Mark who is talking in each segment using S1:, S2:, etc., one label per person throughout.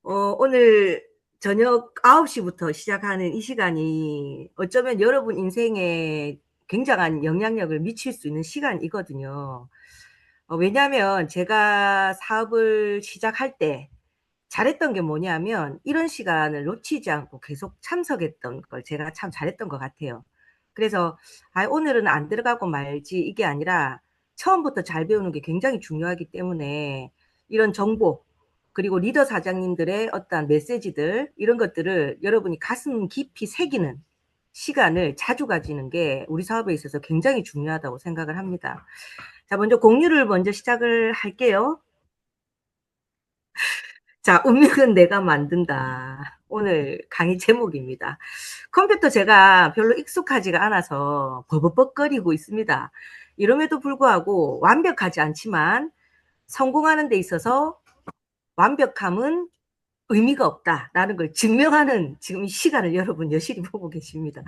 S1: 오늘 저녁 9시부터 시작하는 이 시간이 어쩌면 여러분 인생에 굉장한 영향력을 미칠 수 있는 시간이거든요. 왜냐하면 제가 사업을 시작할 때 잘했던 게 뭐냐면 이런 시간을 놓치지 않고 계속 참석했던 걸 제가 참 잘했던 것 같아요. 그래서 '아 오늘은 안 들어가고 말지.' 이게 아니라 처음부터 잘 배우는 게 굉장히 중요하기 때문에 이런 정보 그리고 리더 사장님들의 어떠한 메시지들 이런 것들을 여러분이 가슴 깊이 새기는 시간을 자주 가지는 게 우리 사업에 있어서 굉장히 중요하다고 생각을 합니다. 자 먼저 공유를 먼저 시작을 할게요. 자, "운명은 내가 만든다." 오늘 강의 제목입니다. 컴퓨터 제가 별로 익숙하지가 않아서 버벅벅거리고 있습니다. 이럼에도 불구하고 완벽하지 않지만 성공하는 데 있어서 '완벽함은 의미가 없다.'라는 걸 증명하는 지금 이 시간을 여러분 여실히 보고 계십니다.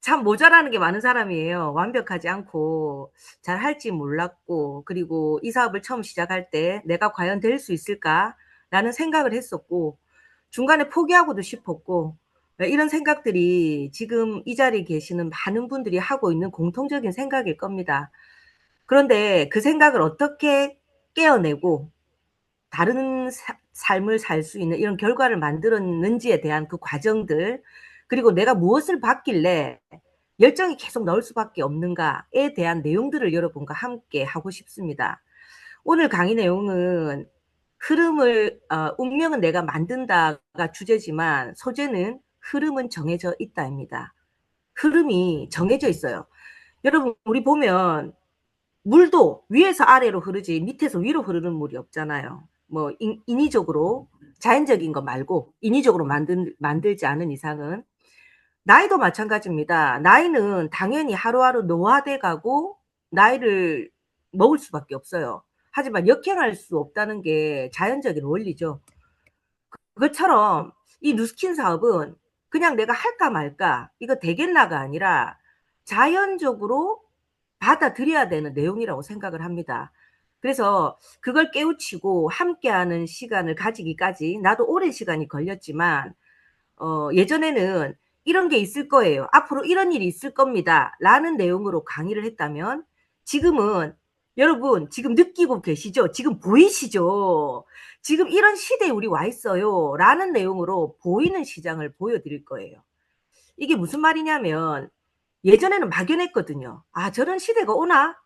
S1: 참 모자라는 게 많은 사람이에요. 완벽하지 않고 잘할지 몰랐고 그리고 이 사업을 처음 시작할 때 '내가 과연 될 수 있을까?'라는 생각을 했었고 중간에 포기하고도 싶었고 이런 생각들이 지금 이 자리에 계시는 많은 분들이 하고 있는 공통적인 생각일 겁니다. 그런데 그 생각을 어떻게 깨어내고 다른 삶을 살 수 있는 이런 결과를 만들었는지에 대한 그 과정들 그리고 내가 무엇을 받길래 열정이 계속 나올 수밖에 없는가에 대한 내용들을 여러분과 함께 하고 싶습니다. 오늘 강의 내용은 흐름을 '운명은 내가 만든다.'가 주제지만 소재는 '흐름은 정해져 있다.'입니다. 흐름이 정해져 있어요. 여러분 우리 보면 물도 위에서 아래로 흐르지 밑에서 위로 흐르는 물이 없잖아요. 뭐 인위적으로 자연적인 거 말고 인위적으로 만들지 않은 이상은. 나이도 마찬가지입니다. 나이는 당연히 하루하루 노화돼 가고 나이를 먹을 수밖에 없어요. 하지만 역행할 수 없다는 게 자연적인 원리죠. 그것처럼 이 누스킨 사업은 그냥 '내가 할까 말까. 이거 되겠나.'가 아니라 자연적으로 받아들여야 되는 내용이라고 생각을 합니다. 그래서 그걸 깨우치고 함께하는 시간을 가지기까지 나도 오랜 시간이 걸렸지만 예전에는 "이런 게 있을 거예요. 앞으로 이런 일이 있을 겁니다."라는 내용으로 강의를 했다면 지금은 여러분 지금 느끼고 계시죠? 지금 보이시죠? "지금 이런 시대에 우리 와 있어요."라는 내용으로 보이는 시장을 보여 드릴 거예요. 이게 무슨 말이냐면 예전에는 막연했거든요. '아 저런 시대가 오나?'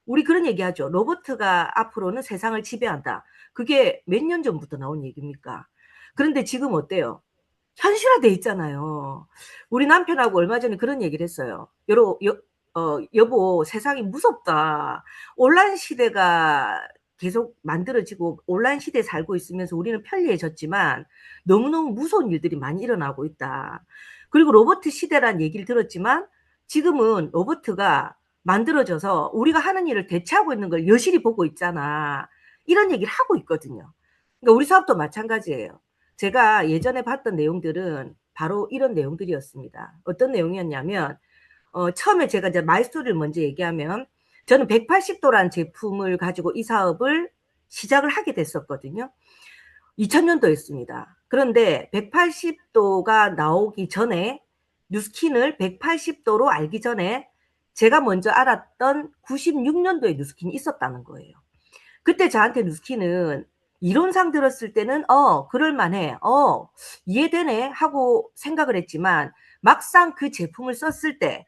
S1: 우리 그런 얘기하죠. '로보트가 앞으로는 세상을 지배한다.' 그게 몇 년 전부터 나온 얘기입니까? 그런데 지금 어때요? 현실화돼 있잖아요. 우리 남편하고 얼마 전에 그런 얘기를 했어요. "여보 세상이 무섭다. 온라인 시대가 계속 만들어지고 온라인 시대에 살고 있으면서 우리는 편리해졌지만 너무너무 무서운 일들이 많이 일어나고 있다. 그리고 로보트 시대라는 얘기를 들었지만 지금은 로보트가 만들어져서 우리가 하는 일을 대체하고 있는 걸 여실히 보고 있잖아." 이런 얘기를 하고 있거든요. 그러니까 우리 사업도 마찬가지예요. 제가 예전에 봤던 내용들은 바로 이런 내용들이었습니다. 어떤 내용이었냐면 처음에 제가 이제 마이 스토리를 먼저 얘기하면 저는 180 도라는 제품을 가지고 이 사업을 시작을 하게 됐었거든요. 2000 년도였습니다. 그런데 180 도가 나오기 전에 누스킨을 180 도로 알기 전에 제가 먼저 알았던 96 년도에 누스킨이 있었다는 거예요. 그때 저한테 누스킨은 이론상 들었을 때는 '그럴 만해. 이해되네.' 하고 생각을 했지만 막상 그 제품을 썼을 때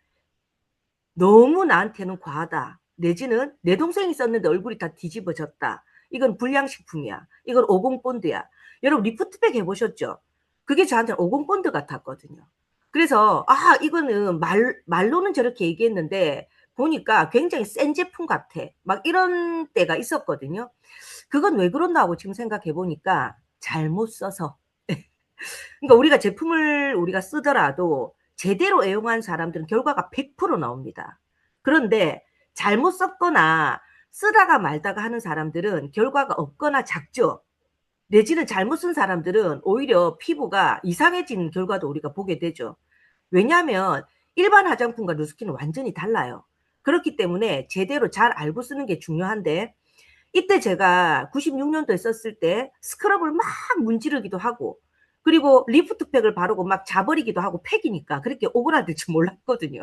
S1: '너무 나한테는 과하다.' 내지는 '내 동생이 썼는데 얼굴이 다 뒤집어졌다. 이건 불량식품이야. 이건 오공 본드야.' 여러분 리프트백 해 보셨죠? 그게 저한테는 오공 본드 같았거든요. 그래서 '아 이거는 말로는 저렇게 얘기했는데 보니까 굉장히 센 제품 같아.' 막 이런 때가 있었거든요. 그건 왜 그랬나 하고 지금 생각해 보니까 잘못 써서. 그러니까 우리가 제품을 우리가 쓰더라도 제대로 애용한 사람들은 결과가 100% 나옵니다. 그런데 잘못 썼거나 쓰다가 말다가 하는 사람들은 결과가 없거나 작죠. 내지는 잘못 쓴 사람들은 오히려 피부가 이상해지는 결과도 우리가 보게 되죠. 왜냐하면 일반 화장품과 누스킨은 완전히 달라요. 그렇기 때문에 제대로 잘 알고 쓰는 게 중요한데 이때 제가 96년도에 썼을 때 스크럽을 막 문지르기도 하고 그리고 리프트팩을 바르고 막 자버리기도 하고 팩이니까 그렇게 오그라들 줄 몰랐거든요.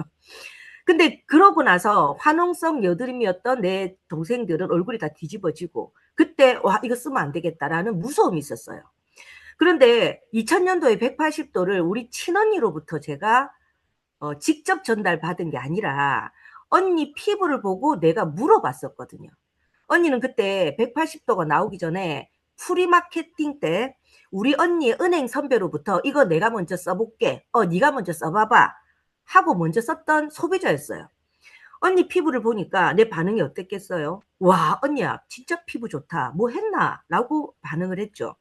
S1: 근데 그러고 나서 화농성 여드름이었던 내 동생들은 얼굴이 다 뒤집어지고 그때 '와 이거 쓰면 안 되겠다.'라는 무서움이 있었어요. 그런데 2000년도에 180도를 우리 친언니로부터 제가 직접 전달받은 게 아니라 언니 피부를 보고 내가 물어봤었거든요. 언니는 그때 180도가 나오기 전에 프리마케팅 때 우리 언니의 은행 선배로부터 "이거 내가 먼저 써 볼게. 네가 먼저 써 봐봐." 하고 먼저 썼던 소비자였어요. 언니 피부를 보니까 내 반응이 어땠겠어요? "와 언니야 진짜 피부 좋다. 뭐 했나?" 라고 반응을 했죠.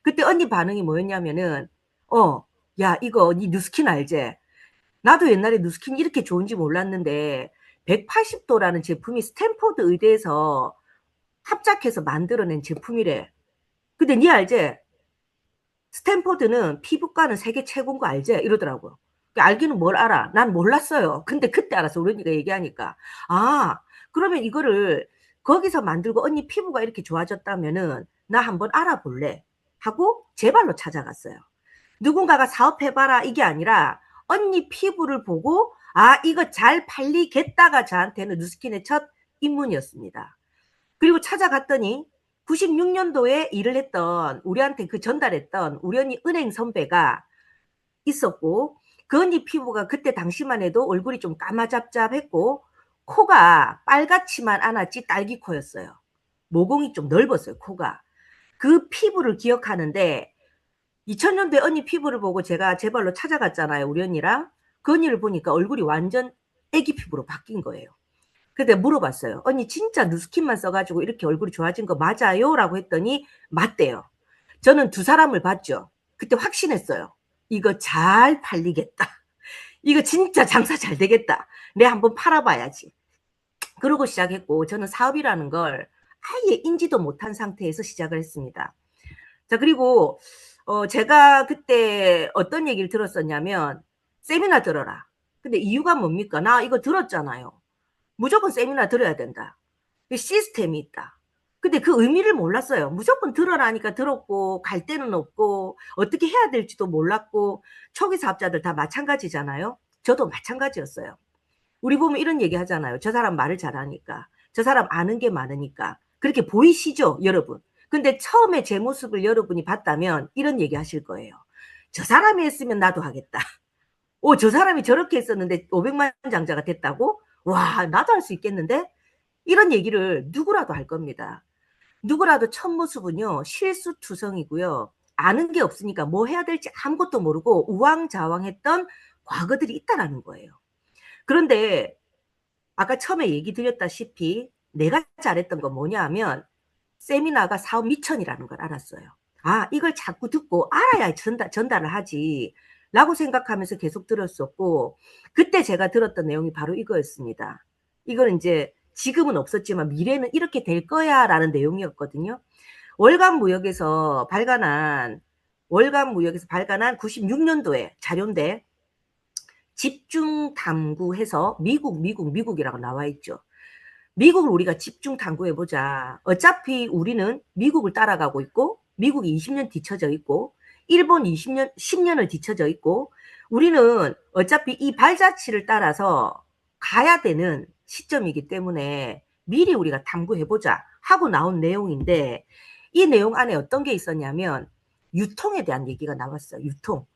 S1: 그때 언니 반응이 뭐였냐면은 야 이거 니 누스킨 알지? 나도 옛날에 누스킨 이렇게 좋은지 몰랐는데 180 도라는 제품이 스탠포드 의대에서 합작해서 만들어낸 제품이래. 근데 니 알지? 스탠포드는 피부과는 세계 최고인 거 알지? 이러더라고요. 그 알기는 뭘 알아. 난 몰랐어요. 근데 그때 알았어. 우리 언니가 얘기하니까. 아, 그러면 이거를 거기서 만들고 언니 피부가 이렇게 좋아졌다면은 나 한번 알아볼래. 하고 제 발로 찾아갔어요. 누군가가 사업해봐라 이게 아니라 언니 피부를 보고 아, 이거 잘 팔리겠다가 저한테는 누스킨의 첫 입문이었습니다. 그리고 찾아갔더니 96년도에 일을 했던 우리한테 그 전달했던 우리 언니 은행 선배가 있었고 그 언니 피부가 그때 당시만 해도 얼굴이 좀 까마잡잡했고 코가 빨갛지만 않았지 딸기코였어요. 모공이 좀 넓었어요, 코가. 그 피부를 기억하는데 2000년도에 언니 피부를 보고 제가 제 발로 찾아갔잖아요, 우리 언니랑. 그 언니를 보니까 얼굴이 완전 애기 피부로 바뀐 거예요. 근데 물어봤어요. "언니 진짜 누스킨만 써 가지고 이렇게 얼굴이 좋아진 거 맞아요?"라고 했더니 맞대요. 저는 두 사람을 봤죠. 그때 확신했어요. '이거 잘 팔리겠다. 이거 진짜 장사 잘 되겠다. 내가 한번 팔아 봐야지.' 그러고 시작했고 저는 사업이라는 걸 아예 인지도 못한 상태에서 시작을 했습니다. 자 그리고 제가 그때 어떤 얘기를 들었었냐면 "세미나 들어라." 근데 이유가 뭡니까? 나 이거 들었잖아요. 무조건 세미나 들어야 된다. 그 시스템이 있다. 근데 그 의미를 몰랐어요. 무조건 들어라니까 들었고 갈 데는 없고 어떻게 해야 될지도 몰랐고 초기 사업자들 다 마찬가지잖아요. 저도 마찬가지였어요. 우리 보면 이런 얘기 하잖아요. "저 사람 말을 잘하니까. 저 사람 아는 게 많으니까." 그렇게 보이시죠, 여러분? 근데 처음에 제 모습을 여러분이 봤다면 이런 얘기 하실 거예요. "저 사람이 했으면 나도 하겠다." 저 사람이 저렇게 했었는데 500만 장자가 됐다고? 와 나도 할 수 있겠는데? 이런 얘기를 누구라도 할 겁니다. 누구라도 첫 모습은요 실수투성이고요. 아는 게 없으니까 뭐 해야 될지 아무것도 모르고 우왕좌왕했던 과거들이 있다라는 거예요. 그런데 아까 처음에 얘기 드렸다시피 내가 잘했던 건 뭐냐 하면 세미나가 사업 미천이라는 걸 알았어요. '아 이걸 자꾸 듣고 알아야 전달을 하지.'라고 생각하면서 계속 들었었고 그때 제가 들었던 내용이 바로 이거였습니다. 이거는 인제 지금은 없었지만 '미래는 이렇게 될 거야.'라는 내용이었거든요. 월간 무역에서 발간한 96 년도에 자료인데 집중 탐구해서 미국이라고 나와 있죠. 미국을 우리가 집중 탐구해 보자. 어차피 우리는 미국을 따라가고 있고 미국이 20년 뒤처져 있고 일본 20 년 10 년을 뒤처져 있고 우리는 어차피 이 발자취를 따라서 가야 되는 시점이기 때문에 미리 우리가 탐구해 보자 하고 나온 내용인데 이 내용 안에 어떤 게 있었냐면 유통에 대한 얘기가 나왔어요, 유통.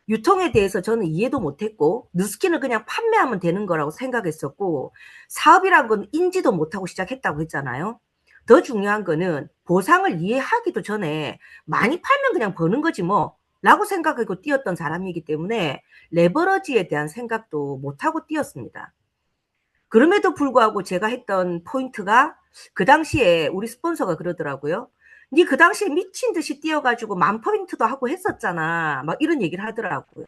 S1: 유통에 대해서 저는 이해도 못했고 누스킨을 그냥 판매하면 되는 거라고 생각했었고 사업이란 건 인지도 못하고 시작했다고 했잖아요. 더 중요한 거는 보상을 이해하기도 전에 '많이 팔면 그냥 버는 거지 뭐.' 라고 생각하고 뛰었던 사람이기 때문에 레버러지에 대한 생각도 못하고 뛰었습니다. 그럼에도 불구하고 제가 했던 포인트가 그 당시에 우리 스폰서가 그러더라고요. "니 그 당시에 미친 듯이 뛰어 가지고 만 포인트도 하고 했었잖아." 막 이런 얘기를 하더라고요.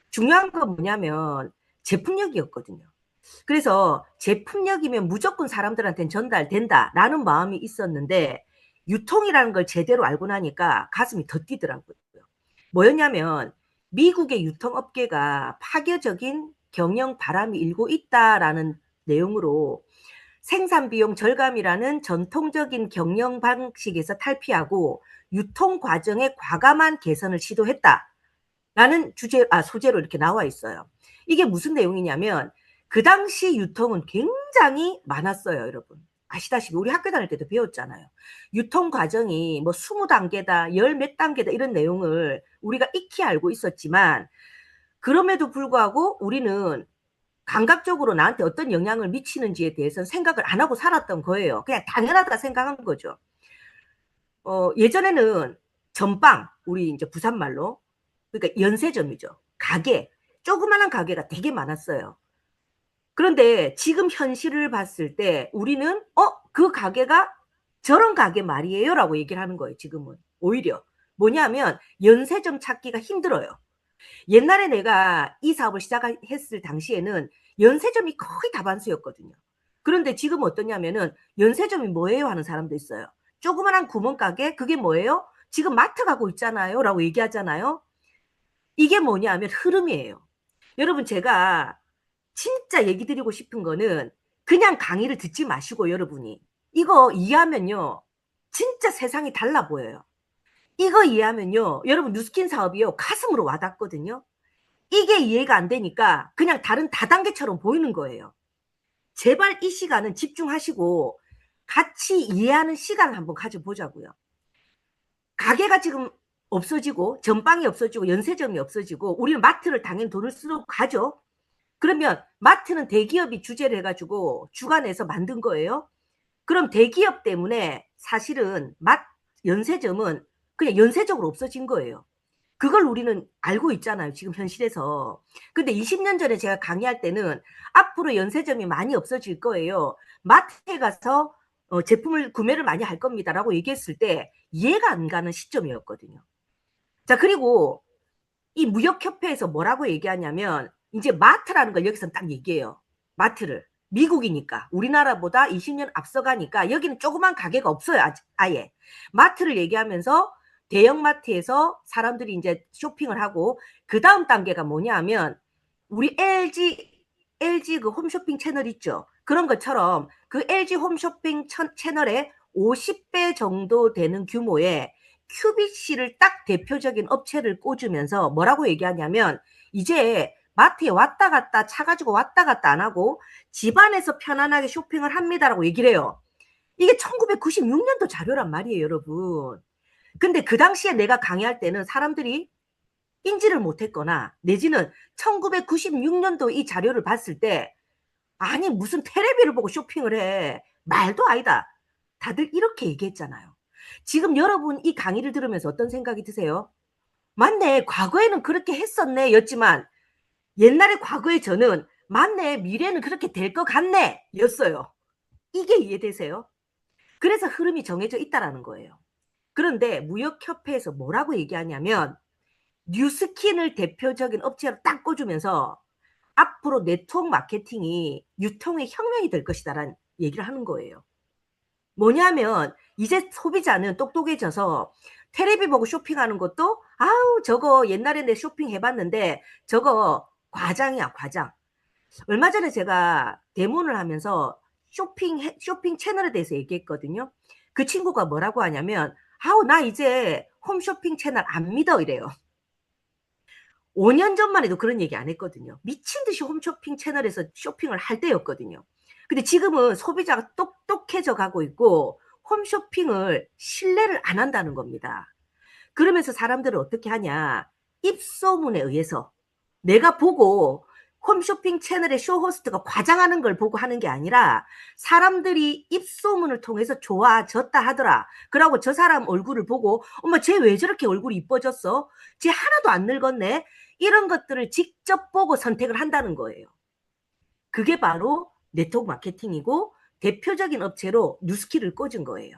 S1: 중요한 건 뭐냐면 제품력이었거든요. 그래서 '제품력이면 무조건 사람들한테는 전달된다.'라는 마음이 있었는데 유통이라는 걸 제대로 알고 나니까 가슴이 더 뛰더라고요. 뭐였냐면 "미국의 유통업계가 파괴적인 경영 바람이 일고 있다."라는 내용으로 생산 비용 절감이라는 전통적인 경영 방식에서 탈피하고 유통 과정의 과감한 개선을 시도했다라는 소재로 이렇게 나와 있어요. 이게 무슨 내용이냐면 그 당시 유통은 굉장히 많았어요, 여러분. 아시다시피 우리 학교 다닐 때도 배웠잖아요. 유통 과정이 뭐 20단계다, 열 몇 단계다 이런 내용을 우리가 익히 알고 있었지만 그럼에도 불구하고 우리는 감각적으로 나한테 어떤 영향을 미치는지에 대해서는 생각을 안 하고 살았던 거예요. 그냥 당연하다 생각한 거죠. 예전에는 전빵, 우리 이제 부산말로, 그러니까 연세점이죠. 가게, 조그마한 가게가 되게 많았어요. 그런데 지금 현실을 봤을 때 우리는 그 가게가 저런 가게 말이에요 라고 얘기를 하는 거예요. 지금은 오히려 뭐냐면 연세점 찾기가 힘들어요. 옛날에 내가 이 사업을 시작했을 당시에는 연세점이 거의 다반수였거든요. 그런데 지금 어떠냐면은 연세점이 뭐예요 하는 사람도 있어요. 조그만한 구멍가게 그게 뭐예요? 지금 마트 가고 있잖아요 라고 얘기하잖아요. 이게 뭐냐면 흐름이에요. 여러분 제가 진짜 얘기 드리고 싶은 거는 그냥 강의를 듣지 마시고 여러분이 이거 이해하면요 진짜 세상이 달라 보여요. 이거 이해하면요 여러분 뉴스킨 사업이요 가슴으로 와닿거든요. 이게 이해가 안 되니까 그냥 다른 다단계처럼 보이는 거예요. 제발 이 시간은 집중하시고 같이 이해하는 시간을 한번 가져보자고요. 가게가 지금 없어지고 전방이 없어지고 연세점이 없어지고 우리는 마트를 당연히 돈을 쓰러 가죠. 그러면 마트는 대기업이 주재를 해가지고 주관해서 만든 거예요. 그럼 대기업 때문에 사실은 연세점은 그냥 연쇄적으로 없어진 거예요. 그걸 우리는 알고 있잖아요. 지금 현실에서. 근데 20년 전에 제가 강의할 때는 앞으로 연세점이 많이 없어질 거예요. 마트에 가서 제품을 구매를 많이 할 겁니다라고 얘기했을 때 이해가 안 가는 시점이었거든요. 자, 그리고 이 무역협회에서 뭐라고 얘기하냐면 이제 마트라는 걸 여기서 딱 얘기해요. 마트를. 미국이니까 우리나라보다 20년 앞서가니까 여기는 조그만 가게가 없어요. 아예. 마트를 얘기하면서 대형마트에서 사람들이 이제 쇼핑을 하고 그 다음 단계가 뭐냐 하면 우리 LG 그 홈쇼핑 채널 있죠. 그런 것처럼 그 LG 홈쇼핑 채널의 50배 정도 되는 규모의 QBC를 딱 대표적인 업체를 꽂으면서 뭐라고 얘기하냐면 이제 마트에 왔다 갔다 차 가지고 왔다 갔다 안 하고 집안에서 편안하게 쇼핑을 합니다라고 얘기를 해요. 이게 1996년도 자료란 말이에요, 여러분. 근데 그 당시에 내가 강의할 때는 사람들이 인지를 못했거나 내지는 1996년도 이 자료를 봤을 때 아니 무슨 테레비를 보고 쇼핑을 해. 말도 아니다. 다들 이렇게 얘기했잖아요. 지금 여러분 이 강의를 들으면서 어떤 생각이 드세요? 맞네. 과거에는 그렇게 했었네. 였지만 옛날에 과거에 저는 맞네. 미래는 그렇게 될 것 같네. 였어요. 이게 이해되세요? 그래서 흐름이 정해져 있다라는 거예요. 그런데 무역협회에서 뭐라고 얘기하냐면 뉴스킨을 대표적인 업체로 딱 꽂으면서 앞으로 네트워크 마케팅이 유통의 혁명이 될 것이다라는 얘기를 하는 거예요. 뭐냐면 이제 소비자는 똑똑해져서 테레비 보고 쇼핑하는 것도 아우 저거 옛날에 내 쇼핑 해봤는데 저거 과장이야 과장. 얼마 전에 제가 데모를 하면서 쇼핑 채널에 대해서 얘기했거든요. 그 친구가 뭐라고 하냐면 아우 나 이제 홈쇼핑 채널 안 믿어 이래요. 5년 전만 해도 그런 얘기 안 했거든요. 미친 듯이 홈쇼핑 채널에서 쇼핑을 할 때였거든요. 근데 지금은 소비자가 똑똑해져 가고 있고 홈쇼핑을 신뢰를 안 한다는 겁니다. 그러면서 사람들은 어떻게 하냐. 입소문에 의해서 내가 보고 홈쇼핑 채널의 쇼호스트가 과장하는 걸 보고 하는 게 아니라 사람들이 입소문을 통해서 좋아졌다 하더라. 그러고 저 사람 얼굴을 보고 엄마 쟤 왜 저렇게 얼굴이 이뻐졌어? 쟤 하나도 안 늙었네? 이런 것들을 직접 보고 선택을 한다는 거예요. 그게 바로 네트워크 마케팅이고 대표적인 업체로 뉴스킨을 꽂은 거예요.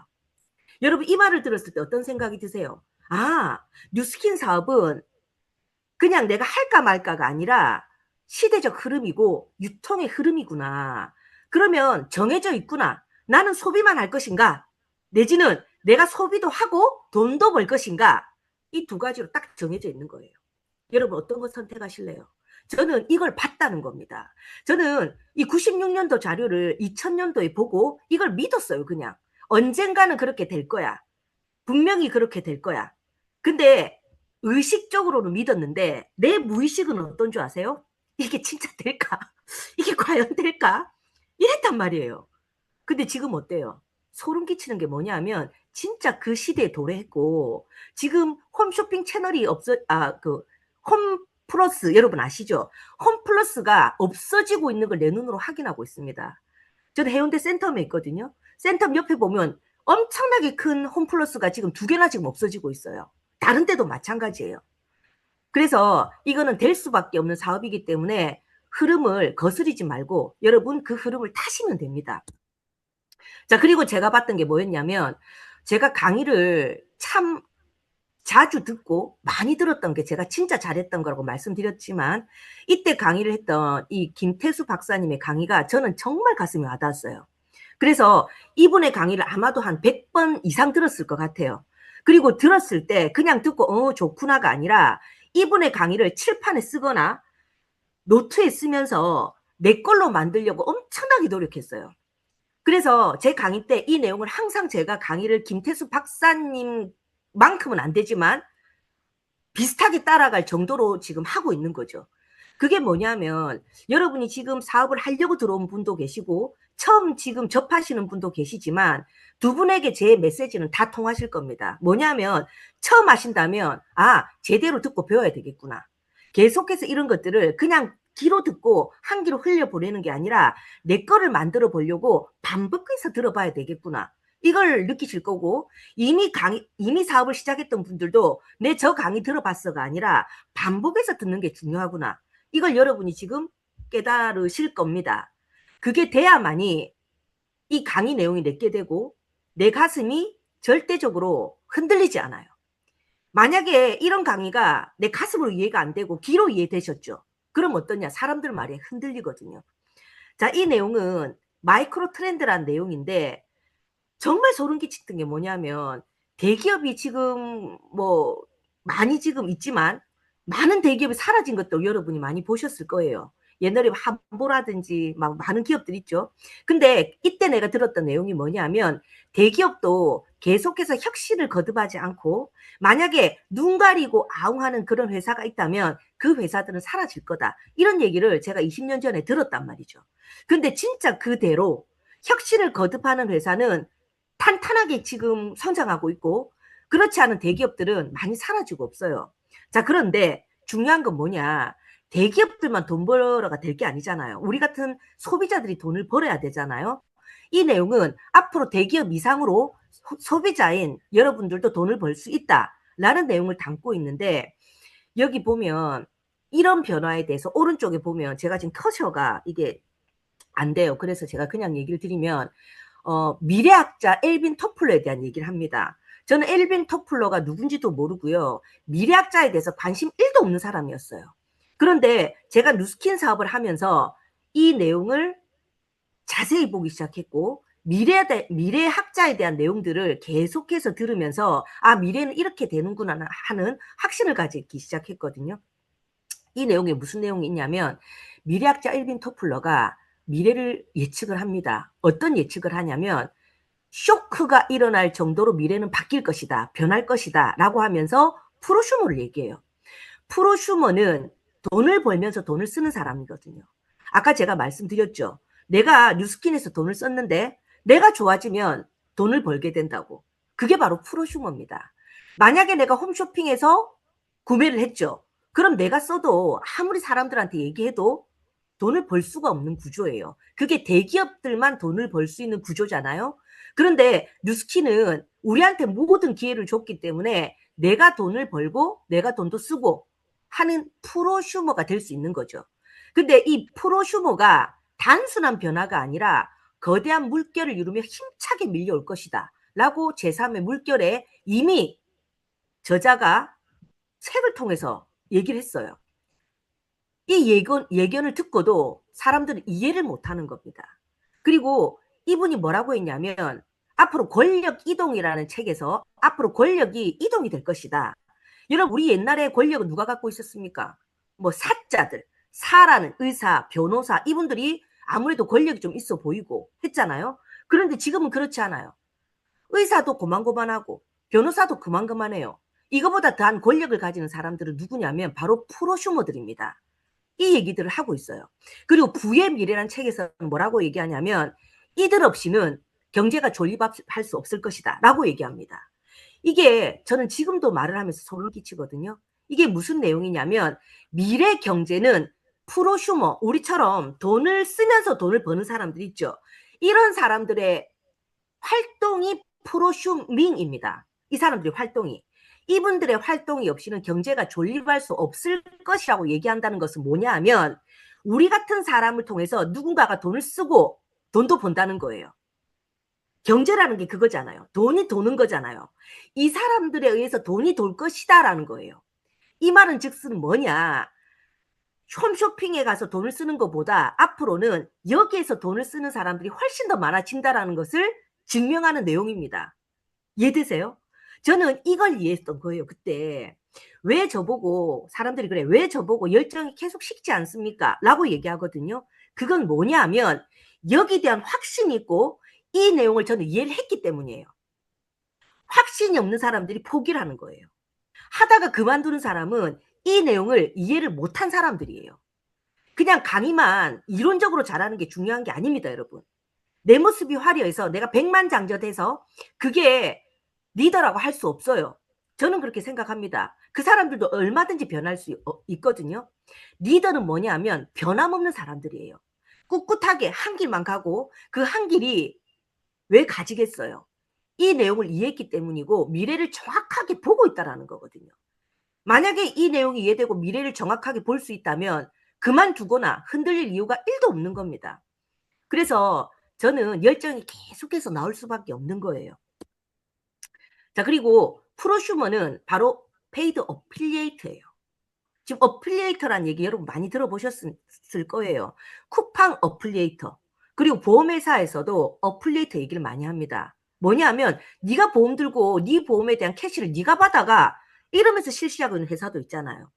S1: 여러분 이 말을 들었을 때 어떤 생각이 드세요? 아, 뉴스킨 사업은 그냥 내가 할까 말까가 아니라 시대적 흐름이고 유통의 흐름이구나. 그러면 정해져 있구나. 나는 소비만 할 것인가? 내지는 내가 소비도 하고 돈도 벌 것인가? 이 두 가지로 딱 정해져 있는 거예요. 여러분 어떤 거 선택하실래요? 저는 이걸 봤다는 겁니다. 저는 이 96년도 자료를 2000년도에 보고 이걸 믿었어요, 그냥. 언젠가는 그렇게 될 거야. 분명히 그렇게 될 거야. 근데 의식적으로는 믿었는데 내 무의식은 어떤 줄 아세요? 이게 진짜 될까? 이게 과연 될까? 이랬단 말이에요. 근데 지금 어때요? 소름 끼치는 게 뭐냐면 진짜 그 시대에 도래했고 지금 홈쇼핑 채널이 홈 플러스 여러분 아시죠? 홈 플러스가 없어지고 있는 걸 내 눈으로 확인하고 있습니다. 저는 해운대 센텀에 있거든요. 센텀 옆에 보면 엄청나게 큰 홈플러스가 지금 2개나 지금 없어지고 있어요. 다른 데도 마찬가지예요. 그래서 이거는 될 수밖에 없는 사업이기 때문에 흐름을 거스르지 말고 여러분 그 흐름을 타시면 됩니다. 자, 그리고 제가 봤던 게 뭐였냐면 제가 강의를 참 자주 듣고 많이 들었던 게 제가 진짜 잘했던 거라고 말씀드렸지만 이때 강의를 했던 이 김태수 박사님의 강의가 저는 정말 가슴에 와닿았어요. 그래서 이분의 강의를 아마도 한 100번 이상 들었을 것 같아요. 그리고 들었을 때 그냥 듣고 좋구나가 아니라 이분의 강의를 칠판에 쓰거나 노트에 쓰면서 내 걸로 만들려고 엄청나게 노력했어요. 그래서 제 강의 때 이 내용을 항상 제가 강의를 김태수 박사님만큼은 안 되지만 비슷하게 따라갈 정도로 지금 하고 있는 거죠. 그게 뭐냐면 여러분이 지금 사업을 하려고 들어온 분도 계시고 처음 지금 접하시는 분도 계시지만 두 분에게 제 메시지는 다 통하실 겁니다. 뭐냐면 처음 하신다면 제대로 듣고 배워야 되겠구나. 계속해서 이런 것들을 그냥 귀로 듣고 한 귀로 흘려보내는 게 아니라 내 거를 만들어 보려고 반복해서 들어봐야 되겠구나. 이걸 느끼실 거고 이미 사업을 시작했던 분들도 내 저 강의 들어봤어가 아니라 반복해서 듣는 게 중요하구나. 이걸 여러분이 지금 깨달으실 겁니다. 그게 돼야만이 이 강의 내용이 내게 되고 내 가슴이 절대적으로 흔들리지 않아요. 만약에 이런 강의가 내 가슴으로 이해가 안 되고 귀로 이해되셨죠? 그럼 어떠냐? 사람들 말에 흔들리거든요. 자, 이 내용은 마이크로 트렌드라는 내용인데 정말 소름 끼치던 게 뭐냐면 대기업이 지금 뭐 많이 지금 있지만 많은 대기업이 사라진 것도 여러분이 많이 보셨을 거예요. 옛날에 한보라든지 막 많은 기업들 있죠. 근데 이때 내가 들었던 내용이 뭐냐면 대기업도 계속해서 혁신을 거듭하지 않고 만약에 눈 가리고 아웅하는 그런 회사가 있다면 그 회사들은 사라질 거다. 이런 얘기를 제가 20년 전에 들었단 말이죠. 근데 진짜 그대로 혁신을 거듭하는 회사는 탄탄하게 지금 성장하고 있고 그렇지 않은 대기업들은 많이 사라지고 없어요. 자, 그런데 중요한 건 뭐냐? 대기업들만 돈 벌어가 될 게 아니잖아요. 우리 같은 소비자들이 돈을 벌어야 되잖아요. 이 내용은 앞으로 대기업 이상으로 소비자인 여러분들도 돈을 벌 수 있다라는 내용을 담고 있는데 여기 보면 이런 변화에 대해서 오른쪽에 보면 제가 지금 커셔가 이게 안 돼요. 그래서 제가 그냥 얘기를 드리면 미래학자 엘빈 토플러에 대한 얘기를 합니다. 저는 엘빈 토플러가 누군지도 모르고요. 미래학자에 대해서 관심 1도 없는 사람이었어요. 그런데 제가 누스킨 사업을 하면서 이 내용을 자세히 보기 시작했고 미래학자에 대한 내용들을 계속해서 들으면서 미래는 이렇게 되는구나 하는 확신을 가지기 시작했거든요. 이 내용에 무슨 내용이 있냐면 미래학자 엘빈 토플러가 미래를 예측을 합니다. 어떤 예측을 하냐면 쇼크가 일어날 정도로 미래는 바뀔 것이다. 변할 것이다. 라고 하면서 프로슈머를 얘기해요. 프로슈머는 돈을 벌면서 돈을 쓰는 사람이거든요. 아까 제가 말씀드렸죠. 내가 뉴스킨에서 돈을 썼는데 내가 좋아지면 돈을 벌게 된다고. 그게 바로 프로슈머입니다. 만약에 내가 홈쇼핑에서 구매를 했죠. 그럼 내가 써도 아무리 사람들한테 얘기해도 돈을 벌 수가 없는 구조예요. 그게 대기업들만 돈을 벌 수 있는 구조잖아요. 그런데 뉴스킨은 우리한테 모든 기회를 줬기 때문에 내가 돈을 벌고 내가 돈도 쓰고 하는 프로슈머가 될 수 있는 거죠. 근데 이 프로슈머가 단순한 변화가 아니라 거대한 물결을 이루며 힘차게 밀려올 것이다. 라고 제3의 물결에 이미 저자가 책을 통해서 얘기를 했어요. 이 예견을 듣고도 사람들은 이해를 못하는 겁니다. 그리고 이분이 뭐라고 했냐면 앞으로 권력 이동이라는 책에서 앞으로 권력이 이동이 될 것이다. 여러분 우리 옛날에 권력은 누가 갖고 있었습니까? 뭐 사자들. 사라는 의사, 변호사 이분들이 아무래도 권력이 좀 있어 보이고 했잖아요. 그런데 지금은 그렇지 않아요. 의사도 고만고만하고 변호사도 그만그만해요. 이거보다 더한 권력을 가지는 사람들은 누구냐면 바로 프로슈머들입니다. 이 얘기들을 하고 있어요. 그리고 부의 미래란 책에서는 뭐라고 얘기하냐면 이들 없이는 경제가 존립할 수 없을 것이다 라고 얘기합니다. 이게 저는 지금도 말을 하면서 소름 끼치거든요. 이게 무슨 내용이냐면 미래 경제는 프로슈머, 우리처럼 돈을 쓰면서 돈을 버는 사람들 있죠. 이런 사람들의 활동이 프로슈밍입니다. 이 사람들의 활동이. 이분들의 활동이 없이는 경제가 존립할 수 없을 것이라고 얘기한다는 것은 뭐냐 하면 우리 같은 사람을 통해서 누군가가 돈을 쓰고 돈도 번다는 거예요. 경제라는 게 그거잖아요. 돈이 도는 거잖아요. 이 사람들에 의해서 돈이 돌 것이다라는 거예요. 이 말은 즉슨 뭐냐. 홈쇼핑에 가서 돈을 쓰는 것보다 앞으로는 여기에서 돈을 쓰는 사람들이 훨씬 더 많아진다라는 것을 증명하는 내용입니다. 이해되세요? 저는 이걸 이해했던 거예요. 그때 왜 저보고 사람들이 그래 왜 저보고 열정이 계속 식지 않습니까? 라고 얘기하거든요. 그건 뭐냐 하면 여기에 대한 확신이 있고 이 내용을 저는 이해를 했기 때문이에요. 확신이 없는 사람들이 포기를 하는 거예요. 하다가 그만두는 사람은 이 내용을 이해를 못한 사람들이에요. 그냥 강의만 이론적으로 잘하는 게 중요한 게 아닙니다, 여러분. 내 모습이 화려해서 내가 백만장자돼서 그게 리더라고 할 수 없어요. 저는 그렇게 생각합니다. 그 사람들도 얼마든지 변할 수 있거든요. 리더는 뭐냐 하면 변함없는 사람들이에요. 꿋꿋하게 한 길만 가고 그 한 길이 왜 가지겠어요? 이 내용을 이해했기 때문이고 미래를 정확하게 보고 있다는 거거든요. 만약에 이 내용이 이해되고 미래를 정확하게 볼 수 있다면 그만두거나 흔들릴 이유가 1도 없는 겁니다. 그래서 저는 열정이 계속해서 나올 수밖에 없는 거예요. 자, 그리고 프로슈머는 바로 페이드 어필리에이터예요. 지금 어필리에이터란 얘기 여러분 많이 들어보셨을 거예요. 쿠팡 어필리에이터. 그리고 보험회사에서도 어필리에이터 얘기를 많이 합니다. 뭐냐면 네가 보험 들고 네 보험에 대한 캐시를 네가 받아가 이러면서 실시하고 있는 회사도 있잖아요.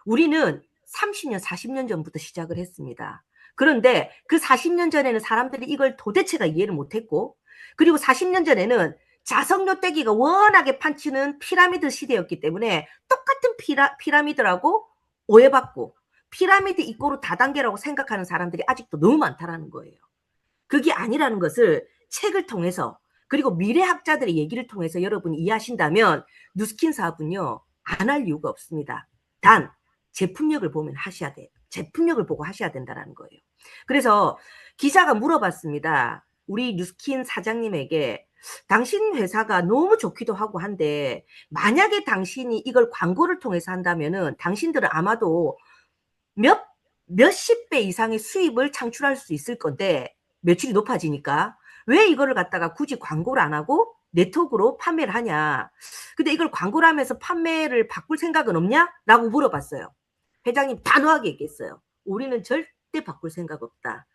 S1: 우리는 30년, 40년 전부터 시작을 했습니다. 그런데 그 40년 전에는 사람들이 이걸 도대체가 이해를 못했고 그리고 40년 전에는 자석료 떼기가 워낙에 판치는 피라미드 시대였기 때문에 똑같은 피라미드라고 오해받고 피라미드 입고로 다단계라고 생각하는 사람들이 아직도 너무 많다라는 거예요. 그게 아니라는 것을 책을 통해서 그리고 미래학자들의 얘기를 통해서 여러분이 이해하신다면 누스킨 사업은요 안 할 이유가 없습니다. 단 제품력을 보면 하셔야 돼요. 제품력을 보고 하셔야 된다는 거예요. 그래서 기자가 물어봤습니다. 우리 누스킨 사장님에게 당신 회사가 너무 좋기도 하고 한데 만약에 당신이 이걸 광고를 통해서 한다면은 당신들은 아마도 몇십 배 이상의 수입을 창출할 수 있을 건데 매출이 높아지니까 왜 이거를 갖다가 굳이 광고를 안 하고 네트워크로 판매를 하냐. 근데 이걸 광고를 하면서 판매를 바꿀 생각은 없냐? 라고 물어봤어요. 회장님 단호하게 얘기했어요. 우리는 절대 바꿀 생각 없다.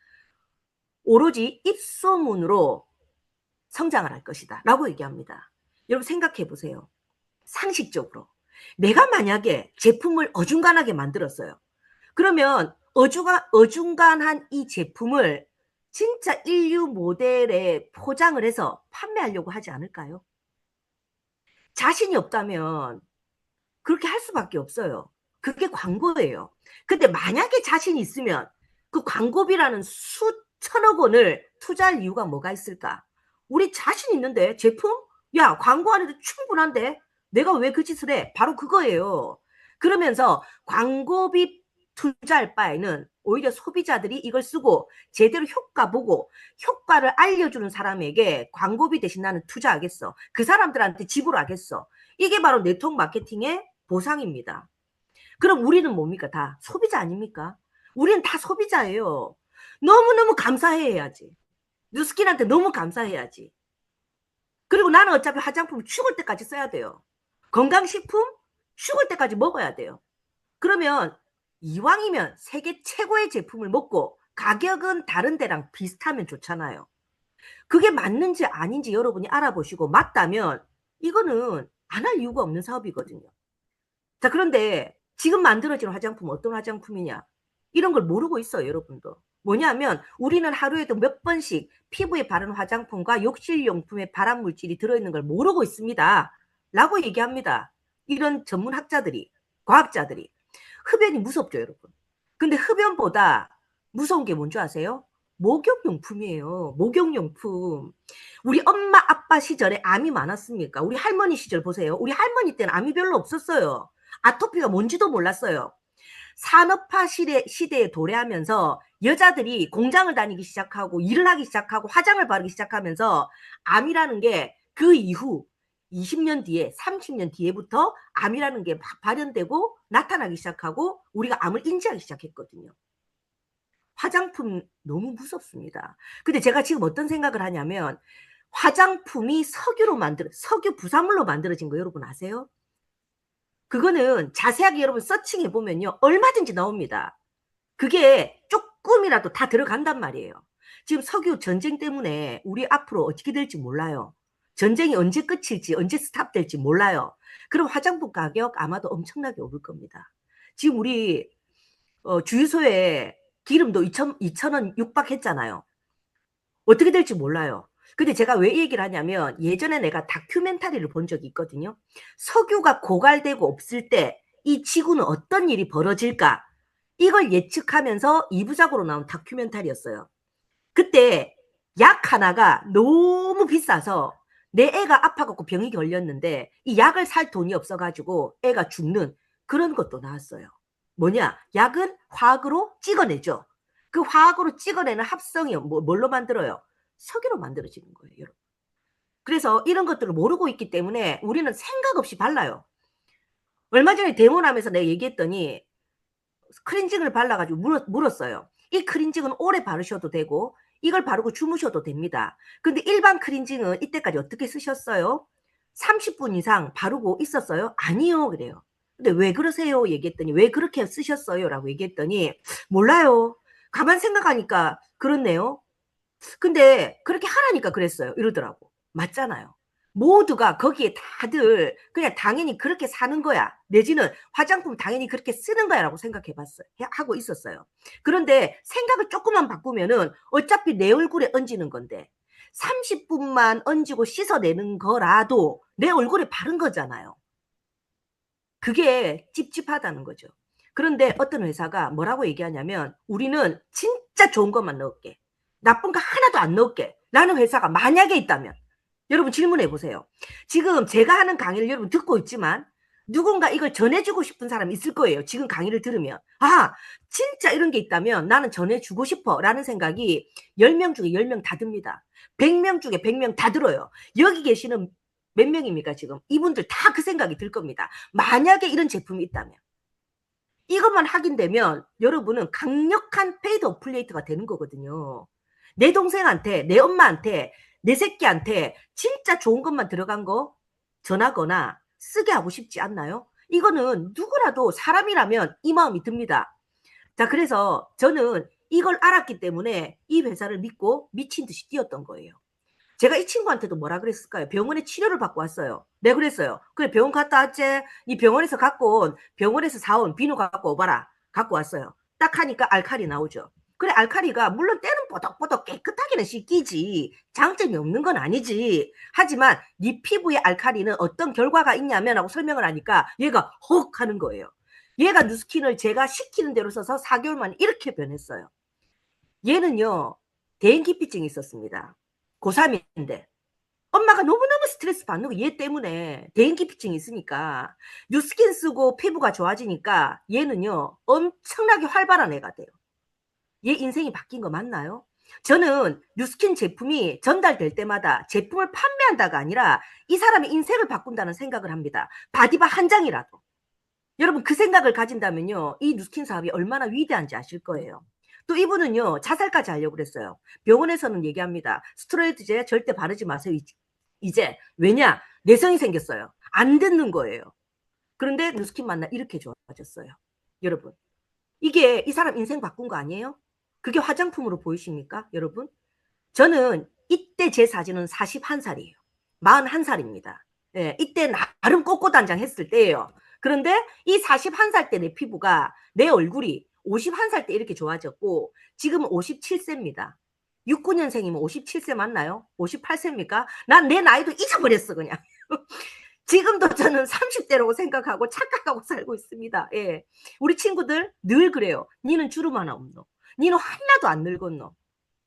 S1: 오로지 입소문으로 성장을 할 것이다. 라고 얘기합니다. 여러분 생각해 보세요. 상식적으로. 내가 만약에 제품을 어중간하게 만들었어요. 그러면 어중간한 이 제품을 진짜 인류 모델에 포장을 해서 판매하려고 하지 않을까요? 자신이 없다면 그렇게 할 수밖에 없어요. 그게 광고예요. 근데 만약에 자신이 있으면 그 광고비라는 수천억 원을 투자할 이유가 뭐가 있을까? 우리 자신 있는데 제품? 야, 광고 안 해도 충분한데 내가 왜 그 짓을 해? 바로 그거예요. 그러면서 광고비 투자할 바에는 오히려 소비자들이 이걸 쓰고 제대로 효과 보고 효과를 알려주는 사람에게 광고비 대신 나는 투자하겠어. 그 사람들한테 지불하겠어. 이게 바로 네트워크 마케팅의 보상입니다. 그럼 우리는 뭡니까? 다 소비자 아닙니까? 우리는 다 소비자예요. 너무너무 감사해야지. 뉴스킨한테 너무 감사해야지. 그리고 나는 어차피 화장품 죽을 때까지 써야 돼요. 건강식품 죽을 때까지 먹어야 돼요. 그러면 이왕이면 세계 최고의 제품을 먹고 가격은 다른 데랑 비슷하면 좋잖아요. 그게 맞는지 아닌지 여러분이 알아보시고 맞다면 이거는 안 할 이유가 없는 사업이거든요. 자, 그런데 지금 만들어진 화장품 어떤 화장품이냐? 이런 걸 모르고 있어요, 여러분도. 뭐냐면 우리는 하루에도 몇 번씩 피부에 바르는 화장품과 욕실용품에 발암 물질이 들어있는 걸 모르고 있습니다. 라고 얘기합니다. 이런 전문 학자들이, 과학자들이. 흡연이 무섭죠, 여러분. 근데 흡연보다 무서운 게 뭔지 아세요? 목욕용품이에요. 목욕용품. 우리 엄마 아빠 시절에 암이 많았습니까? 우리 할머니 시절 보세요. 우리 할머니 때는 암이 별로 없었어요. 아토피가 뭔지도 몰랐어요. 산업화 시대에 도래하면서 여자들이 공장을 다니기 시작하고 일을 하기 시작하고 화장을 바르기 시작하면서 암이라는 게 그 이후 20년 뒤에 30년 뒤에부터 암이라는 게 막 발현되고 나타나기 시작하고 우리가 암을 인지하기 시작했거든요. 화장품 너무 무섭습니다. 근데 제가 지금 어떤 생각을 하냐면 화장품이 석유 부산물로 만들어진 거 여러분 아세요? 그거는 자세하게 여러분 서칭해 보면요. 얼마든지 나옵니다. 그게 조금이라도 다 들어간단 말이에요. 지금 석유 전쟁 때문에 우리 앞으로 어떻게 될지 몰라요. 전쟁이 언제 끝일지 언제 스탑될지 몰라요. 그럼 화장품 가격 아마도 엄청나게 오를 겁니다. 지금 우리 주유소에 기름도 2,000원 육박했잖아요. 어떻게 될지 몰라요. 근데 제가 왜 이 얘기를 하냐면 예전에 내가 다큐멘터리를 본 적이 있거든요. 석유가 고갈되고 없을 때 이 지구는 어떤 일이 벌어질까? 이걸 예측하면서 2부작으로 나온 다큐멘터리였어요. 그때 약 하나가 너무 비싸서 내 애가 아파갖고 병이 걸렸는데 이 약을 살 돈이 없어가지고 애가 죽는 그런 것도 나왔어요. 뭐냐? 약은 화학으로 찍어내죠. 그 화학으로 찍어내는 합성이 뭘로 만들어요? 석유로 만들어지는 거예요, 여러분. 그래서 이런 것들을 모르고 있기 때문에 우리는 생각 없이 발라요. 얼마 전에 데모하면서 내가 얘기했더니 클렌징을 발라가지고 물었어요. 이 클렌징은 오래 바르셔도 되고 이걸 바르고 주무셔도 됩니다. 근데 일반 클렌징은 이때까지 어떻게 쓰셨어요? 30분 이상 바르고 있었어요? 아니요. 그래요. 근데 왜 그러세요? 얘기했더니 왜 그렇게 쓰셨어요? 라고 얘기했더니 몰라요. 가만 생각하니까 그렇네요. 근데 그렇게 하라니까 그랬어요. 이러더라고. 맞잖아요. 모두가 거기에 다들 그냥 당연히 그렇게 사는 거야. 내지는 화장품 당연히 그렇게 쓰는 거야라고 생각해 봤어요. 하고 있었어요. 그런데 생각을 조금만 바꾸면은 어차피 내 얼굴에 얹는 건데 30분만 얹고 씻어내는 거라도 내 얼굴에 바른 거잖아요. 그게 찝찝하다는 거죠. 그런데 어떤 회사가 뭐라고 얘기하냐면 우리는 진짜 좋은 것만 넣을게. 나쁜 거 하나도 안 넣을게. 라는 회사가 만약에 있다면 여러분 질문해 보세요. 지금 제가 하는 강의를 여러분 듣고 있지만 누군가 이걸 전해주고 싶은 사람이 있을 거예요. 지금 강의를 들으면. 아, 진짜 이런 게 있다면 나는 전해주고 싶어. 라는 생각이 10명 중에 10명 다 듭니다. 100명 중에 100명 다 들어요. 여기 계시는 몇 명입니까 지금? 이분들 다 그 생각이 들 겁니다. 만약에 이런 제품이 있다면. 이것만 확인되면 여러분은 강력한 페이드 어플리에이트가 되는 거거든요. 내 동생한테, 내 엄마한테, 내 새끼한테 진짜 좋은 것만 들어간 거 전하거나 쓰게 하고 싶지 않나요? 이거는 누구라도 사람이라면 이 마음이 듭니다. 자, 그래서 저는 이걸 알았기 때문에 이 회사를 믿고 미친 듯이 뛰었던 거예요. 제가 이 친구한테도 뭐라 그랬을까요? 병원에 치료를 받고 왔어요. 네, 그랬어요. 그래, 병원 갔다 왔지? 이 병원에서 사온 비누 갖고 오봐라. 갖고 왔어요. 딱 하니까 알칼리 나오죠. 그래, 알칼리가 물론 때는 뽀덕뽀덕 깨끗하게는 씻기지. 장점이 없는 건 아니지. 하지만 네 피부에 알칼리는 어떤 결과가 있냐면 하고 설명을 하니까 얘가 헉 하는 거예요. 얘가 누스킨을 제가 시키는 대로 써서 4개월 만에 이렇게 변했어요. 얘는요, 대인기피증이 있었습니다. 고3인데. 엄마가 너무너무 스트레스 받는 거 얘 때문에 대인기피증이 있으니까 뉴스킨 쓰고 피부가 좋아지니까 얘는요 엄청나게 활발한 애가 돼요. 얘 인생이 바뀐 거 맞나요? 저는 뉴스킨 제품이 전달될 때마다 제품을 판매한다가 아니라 이 사람의 인생을 바꾼다는 생각을 합니다. 바디바 한 장이라도. 여러분 그 생각을 가진다면요 이 뉴스킨 사업이 얼마나 위대한지 아실 거예요. 또 이분은요 자살까지 하려고 그랬어요. 병원에서는 얘기합니다. 스테로이드제 절대 바르지 마세요. 이제 왜냐 내성이 생겼어요. 안 듣는 거예요. 그런데 뉴스킨 만나 이렇게 좋아졌어요. 여러분 이게 이 사람 인생 바꾼 거 아니에요? 그게 화장품으로 보이십니까 여러분? 저는 이때 제 사진은 41살이에요. 41살입니다. 예, 이때 나름 꽃꽃단장 했을 때예요. 그런데 이 41살 때 내 피부가 내 얼굴이 51살 때 이렇게 좋아졌고 지금은 57세입니다. 69년생이면 57세 맞나요? 58세입니까? 난 내 나이도 잊어버렸어 그냥. 지금도 저는 30대라고 생각하고 착각하고 살고 있습니다. 예. 우리 친구들 늘 그래요. 니는 주름 하나 없노. 니는 하나도 안 늙었노.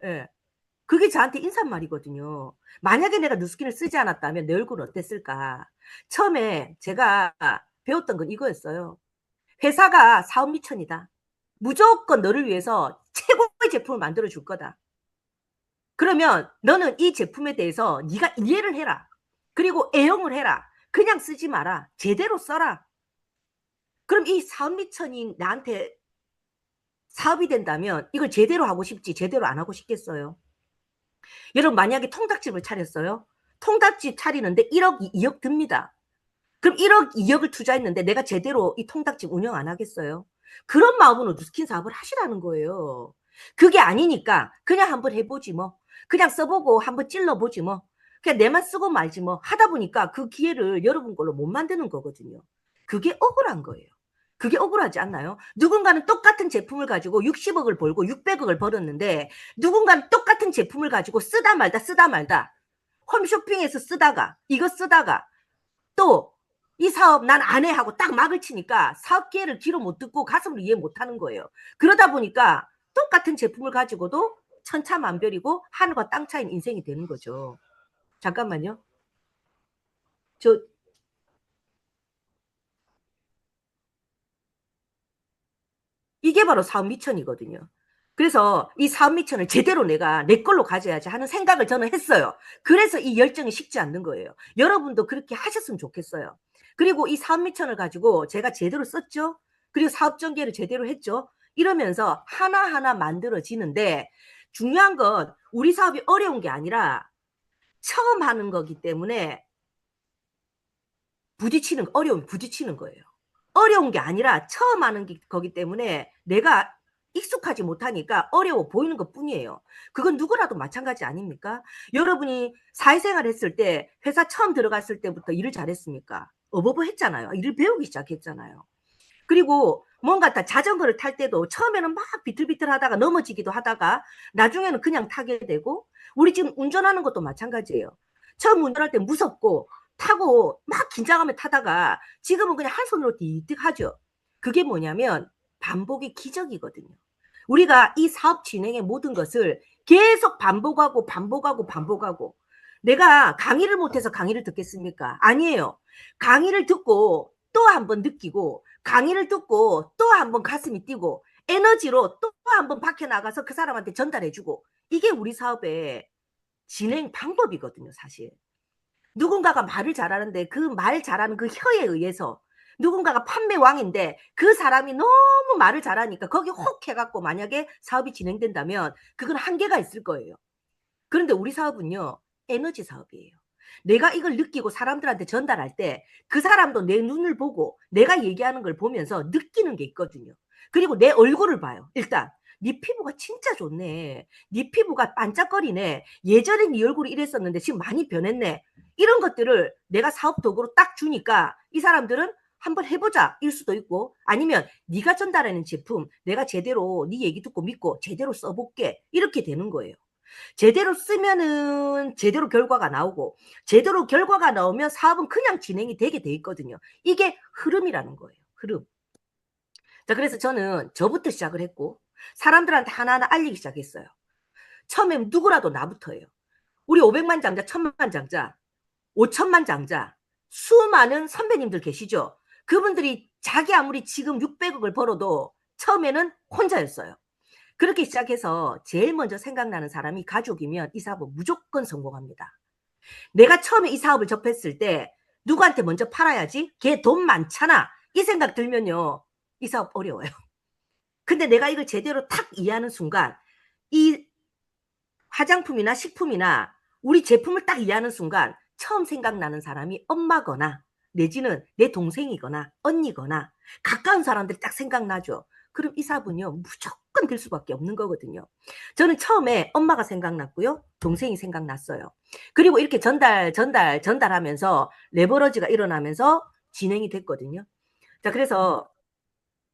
S1: 예. 그게 저한테 인사말이거든요. 만약에 내가 누스킨을 쓰지 않았다면 내 얼굴은 어땠을까? 처음에 제가 배웠던 건 이거였어요. 회사가 사업 미천이다. 무조건 너를 위해서 최고의 제품을 만들어 줄 거다. 그러면 너는 이 제품에 대해서 네가 이해를 해라. 그리고 애용을 해라. 그냥 쓰지 마라. 제대로 써라. 그럼 이 사업 미천이 나한테 사업이 된다면 이걸 제대로 하고 싶지 제대로 안 하고 싶겠어요? 여러분 만약에 통닭집을 차렸어요. 통닭집 차리는데 1억, 2억 듭니다. 그럼 1억, 2억을 투자했는데 내가 제대로 이 통닭집 운영 안 하겠어요? 그런 마음으로 누스킨 사업을 하시라는 거예요. 그게 아니니까 그냥 한번 해보지 뭐. 그냥 써보고 한번 찔러보지 뭐. 그냥 내만 쓰고 말지 뭐. 하다 보니까 그 기회를 여러분 걸로 못 만드는 거거든요. 그게 억울한 거예요. 그게 억울하지 않나요? 누군가는 똑같은 제품을 가지고 60억을 벌고 600억을 벌었는데 누군가는 똑같은 제품을 가지고 쓰다 말다 쓰다 말다 홈쇼핑에서 쓰다가 이거 쓰다가 또 이 사업 난 안 해 하고 딱 막을 치니까 사업 기회를 귀로 못 듣고 가슴으로 이해 못 하는 거예요. 그러다 보니까 똑같은 제품을 가지고도 천차만별이고 하늘과 땅 차이인 인생이 되는 거죠. 잠깐만요. 저 이게 바로 사업 미천이거든요. 그래서 이 사업 미천을 제대로 내가 내 걸로 가져야지 하는 생각을 저는 했어요. 그래서 이 열정이 식지 않는 거예요. 여러분도 그렇게 하셨으면 좋겠어요. 그리고 이 사업 미천을 가지고 제가 제대로 썼죠. 그리고 사업 전개를 제대로 했죠. 이러면서 하나하나 만들어지는데 중요한 건 우리 사업이 어려운 게 아니라 처음 하는 거기 때문에 어려움 부딪히는 거예요. 어려운 게 아니라 처음 하는 거기 때문에 내가 익숙하지 못하니까 어려워 보이는 것 뿐이에요. 그건 누구라도 마찬가지 아닙니까? 여러분이 사회생활 했을 때 회사 처음 들어갔을 때부터 일을 잘했습니까? 어버버 했잖아요. 일을 배우기 시작했잖아요. 그리고 뭔가 다 자전거를 탈 때도 처음에는 막 비틀비틀하다가 넘어지기도 하다가 나중에는 그냥 타게 되고 우리 지금 운전하는 것도 마찬가지예요. 처음 운전할 때 무섭고 타고 막 긴장하며 타다가 지금은 그냥 한 손으로 띠뜩 하죠. 그게 뭐냐면 반복의 기적이거든요. 우리가 이 사업 진행의 모든 것을 계속 반복하고 반복하고 반복하고 내가 강의를 못해서 강의를 듣겠습니까? 아니에요. 강의를 듣고 또 한 번 느끼고 강의를 듣고 또 한 번 가슴이 뛰고 에너지로 또 한 번 밖에 나가서 그 사람한테 전달해주고 이게 우리 사업의 진행 방법이거든요, 사실. 누군가가 말을 잘하는데 그 말 잘하는 그 혀에 의해서 누군가가 판매왕인데 그 사람이 너무 말을 잘하니까 거기 혹 해갖고 만약에 사업이 진행된다면 그건 한계가 있을 거예요. 그런데 우리 사업은요, 에너지 사업이에요. 내가 이걸 느끼고 사람들한테 전달할 때 그 사람도 내 눈을 보고 내가 얘기하는 걸 보면서 느끼는 게 있거든요. 그리고 내 얼굴을 봐요. 일단 네 피부가 진짜 좋네. 네 피부가 반짝거리네. 예전에 네 얼굴이 이랬었는데 지금 많이 변했네. 이런 것들을 내가 사업 도구로 딱 주니까 이 사람들은 한번 해보자 일 수도 있고 아니면 네가 전달하는 제품 내가 제대로 네 얘기 듣고 믿고 제대로 써볼게 이렇게 되는 거예요. 제대로 쓰면은 제대로 결과가 나오고 제대로 결과가 나오면 사업은 그냥 진행이 되게 돼 있거든요. 이게 흐름이라는 거예요. 흐름. 자, 그래서 저는 저부터 시작을 했고 사람들한테 하나하나 알리기 시작했어요. 처음에 누구라도 나부터예요. 우리 500만 장자, 1000만 장자, 5천만 장자 수많은 선배님들 계시죠. 그분들이 자기 아무리 지금 600억을 벌어도 처음에는 혼자였어요. 그렇게 시작해서 제일 먼저 생각나는 사람이 가족이면 이 사업은 무조건 성공합니다. 내가 처음에 이 사업을 접했을 때 누구한테 먼저 팔아야지? 걔 돈 많잖아. 이 생각 들면요. 이 사업 어려워요. 근데 내가 이걸 제대로 탁 이해하는 순간 이 화장품이나 식품이나 우리 제품을 딱 이해하는 순간 처음 생각나는 사람이 엄마거나 내지는 내 동생이거나 언니거나 가까운 사람들이 딱 생각나죠. 그럼 이 사업은요 무조건 될 수밖에 없는 거거든요. 저는 처음에 엄마가 생각났고요. 동생이 생각났어요. 그리고 이렇게 전달하면서 레버러지가 일어나면서 진행이 됐거든요. 자, 그래서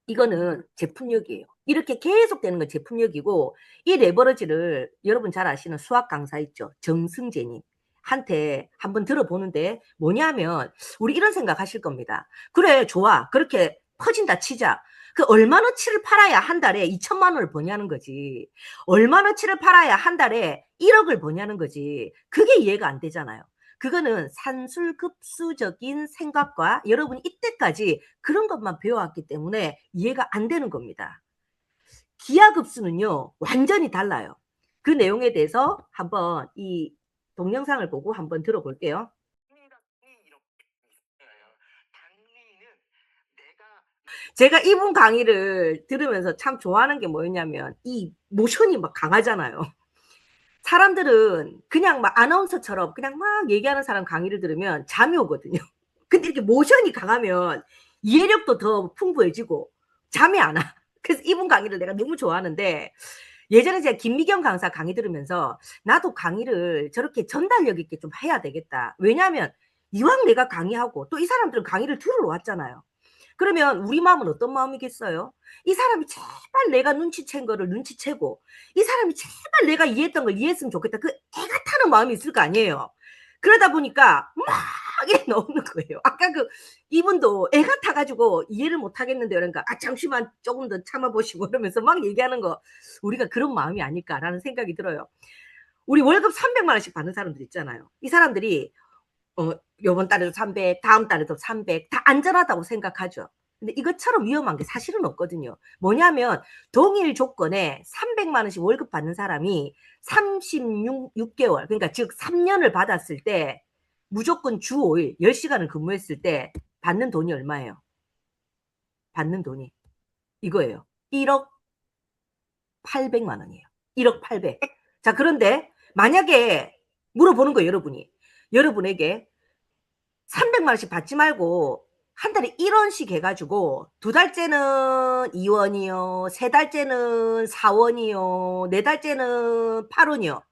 S1: 이거는 제품력이에요. 이렇게 계속 되는 건 제품력이고, 이 레버러지를 여러분 잘 아시는 수학 강사 있죠? 정승재님 한테 한번 들어보는데 뭐냐면 우리 이런 생각 하실 겁니다. 그래 좋아 그렇게 퍼진다 치자. 그 얼마어치를 팔아야 한 달에 2천만 원을 버냐는 거지. 얼마어치를 팔아야 한 달에 1억을 버냐는 거지. 그게 이해가 안 되잖아요. 그거는 산술급수적인 생각과 여러분이 이때까지 그런 것만 배워왔기 때문에 이해가 안 되는 겁니다. 기하급수는요 완전히 달라요. 그 내용에 대해서 한번 이 동영상을 보고 한번 들어볼게요. 제가 이분 강의를 들으면서 참 좋아하는 게 뭐였냐면 이 모션이 막 강하잖아요. 사람들은 그냥 막 아나운서처럼 그냥 막 얘기하는 사람 강의를 들으면 잠이 오거든요. 근데 이렇게 모션이 강하면 이해력도 더 풍부해지고 잠이 안 와. 그래서 이분 강의를 내가 너무 좋아하는데 예전에 제가 김미경 강사 강의 들으면서 나도 강의를 저렇게 전달력 있게 좀 해야 되겠다. 왜냐하면 이왕 내가 강의하고 또 이 사람들은 강의를 들으러 왔잖아요. 그러면 우리 마음은 어떤 마음이겠어요? 이 사람이 제발 내가 눈치챈 거를 눈치채고 이 사람이 제발 내가 이해했던 걸 이해했으면 좋겠다. 그 애가 타는 마음이 있을 거 아니에요. 그러다 보니까 막 이렇게 나오는 거예요. 아까 그 이분도 애가 타가지고 이해를 못 하겠는데 그러니까 아 잠시만 조금 더 참아보시고 이러면서 막 얘기하는 거 우리가 그런 마음이 아닐까라는 생각이 들어요. 우리 월급 300만 원씩 받는 사람들 있잖아요. 이 사람들이 요번 달에도 300, 다음 달에도 300, 다 안전하다고 생각하죠. 근데 이것처럼 위험한 게 사실은 없거든요. 뭐냐면 동일 조건에 300만 원씩 월급 받는 사람이 36개월, 그러니까 즉 3년을 받았을 때 무조건 주 5일, 10시간을 근무했을 때 받는 돈이 얼마예요? 받는 돈이 이거예요. 1억 800만 원이에요. 1억 800. 자, 그런데 만약에 물어보는 거예요, 여러분이. 여러분에게 300만 원씩 받지 말고 한 달에 1원씩 해가지고 두 달째는 2원이요, 세 달째는 4원이요, 네 달째는 8원이요.